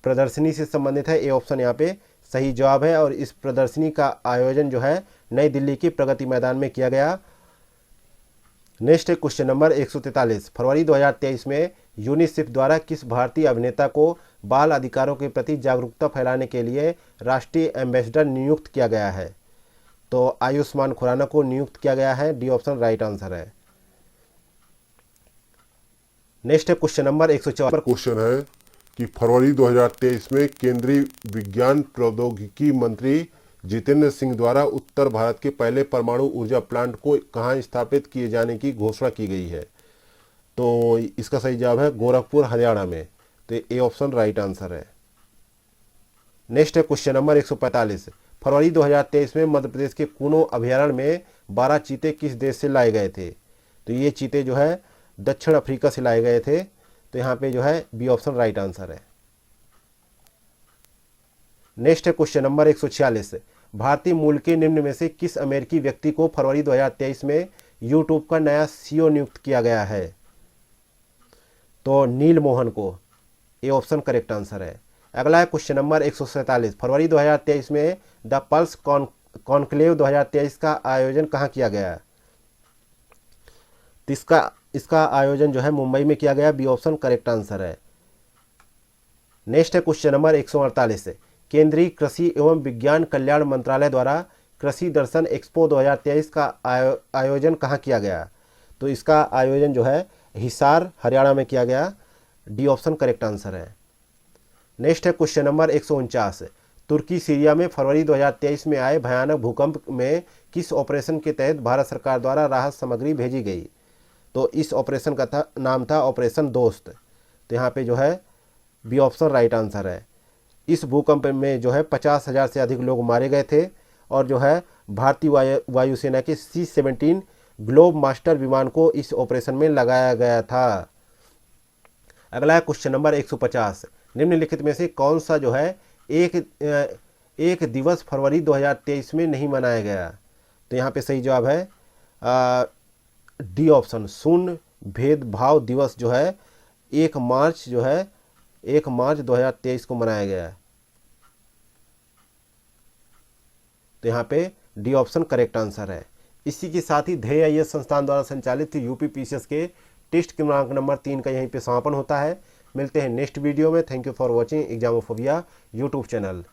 प्रदर्शनी से संबंधित है। ए ऑप्शन यहाँ पे सही जवाब है। और इस प्रदर्शनी का आयोजन जो है नई दिल्ली के प्रगति मैदान में किया गया। नेक्स्ट है क्वेश्चन नंबर 143। फरवरी 2023 में यूनिसेफ द्वारा किस भारतीय अभिनेता को बाल अधिकारों के प्रति जागरूकता फैलाने के लिए राष्ट्रीय एम्बेसडर नियुक्त किया गया है? तो आयुष्मान खुराना को नियुक्त किया गया है। डी ऑप्शन राइट आंसर है। नेक्स्ट है क्वेश्चन नंबर 104। क्वेश्चन है कि फरवरी 2023 में केंद्रीय विज्ञान प्रौद्योगिकी मंत्री जितेंद्र सिंह द्वारा उत्तर भारत के पहले परमाणु ऊर्जा प्लांट को कहां स्थापित किए जाने की घोषणा की गई है? तो इसका सही जवाब है गोरखपुर, हरियाणा में। तो ए ऑप्शन राइट आंसर है। नेक्स्ट है क्वेश्चन नंबर 145। फरवरी 2023 में मध्य प्रदेश के कूनो अभयारण्य में 12 चीते किस देश से लाए गए थे? तो ये चीते जो है दक्षिण अफ्रीका से लाए गए थे। तो यहाँ पे जो है बी ऑप्शन राइट आंसर है। नेक्स्ट है क्वेश्चन नंबर 146। भारतीय मूल के निम्न में से किस अमेरिकी व्यक्ति को फरवरी 2023 में यूट्यूब का नया सीईओ नियुक्त किया गया है? तो नील मोहन को। ए ऑप्शन करेक्ट आंसर है। अगला है क्वेश्चन नंबर 147। फरवरी 2023 में द पल्स कॉन्क्लेव 2023 का आयोजन कहाँ किया गया? तो इसका आयोजन जो है मुंबई में किया गया। बी ऑप्शन करेक्ट आंसर है। नेक्स्ट है क्वेश्चन नंबर 148। केंद्रीय कृषि एवं विज्ञान कल्याण मंत्रालय द्वारा कृषि दर्शन एक्सपो 2023 का आयोजन कहाँ किया गया? तो इसका आयोजन जो है हिसार, हरियाणा में किया गया। डी ऑप्शन करेक्ट आंसर है। नेक्स्ट है क्वेश्चन नंबर 149। तुर्की सीरिया में फरवरी 2023 में आए भयानक भूकंप में किस ऑपरेशन के तहत भारत सरकार द्वारा राहत सामग्री भेजी गई? तो इस ऑपरेशन का नाम था ऑपरेशन दोस्त। तो यहाँ पे जो है बी ऑप्शन राइट आंसर है। इस भूकंप में जो है 50,000 से अधिक लोग मारे गए थे और जो है भारतीय वायुसेना के C-17 ग्लोब मास्टर विमान को इस ऑपरेशन में लगाया गया था। अगला है क्वेश्चन नंबर 150। निम्नलिखित में से कौन सा जो है एक दिवस फरवरी 2023 में नहीं मनाया गया? तो यहाँ पे सही जवाब है डी ऑप्शन, शून्य भेदभाव दिवस जो है 1 मार्च 2023 को मनाया गया है। तो यहाँ पे डी ऑप्शन करेक्ट आंसर है। इसी के साथ ही ध्येय IAS संस्थान द्वारा संचालित यूपी PCS के टेस्ट क्रमांक नंबर 3 का यहीं पे समापन होता है। मिलते हैं नेक्स्ट वीडियो में। Thank you for watching Examophobia YouTube channel.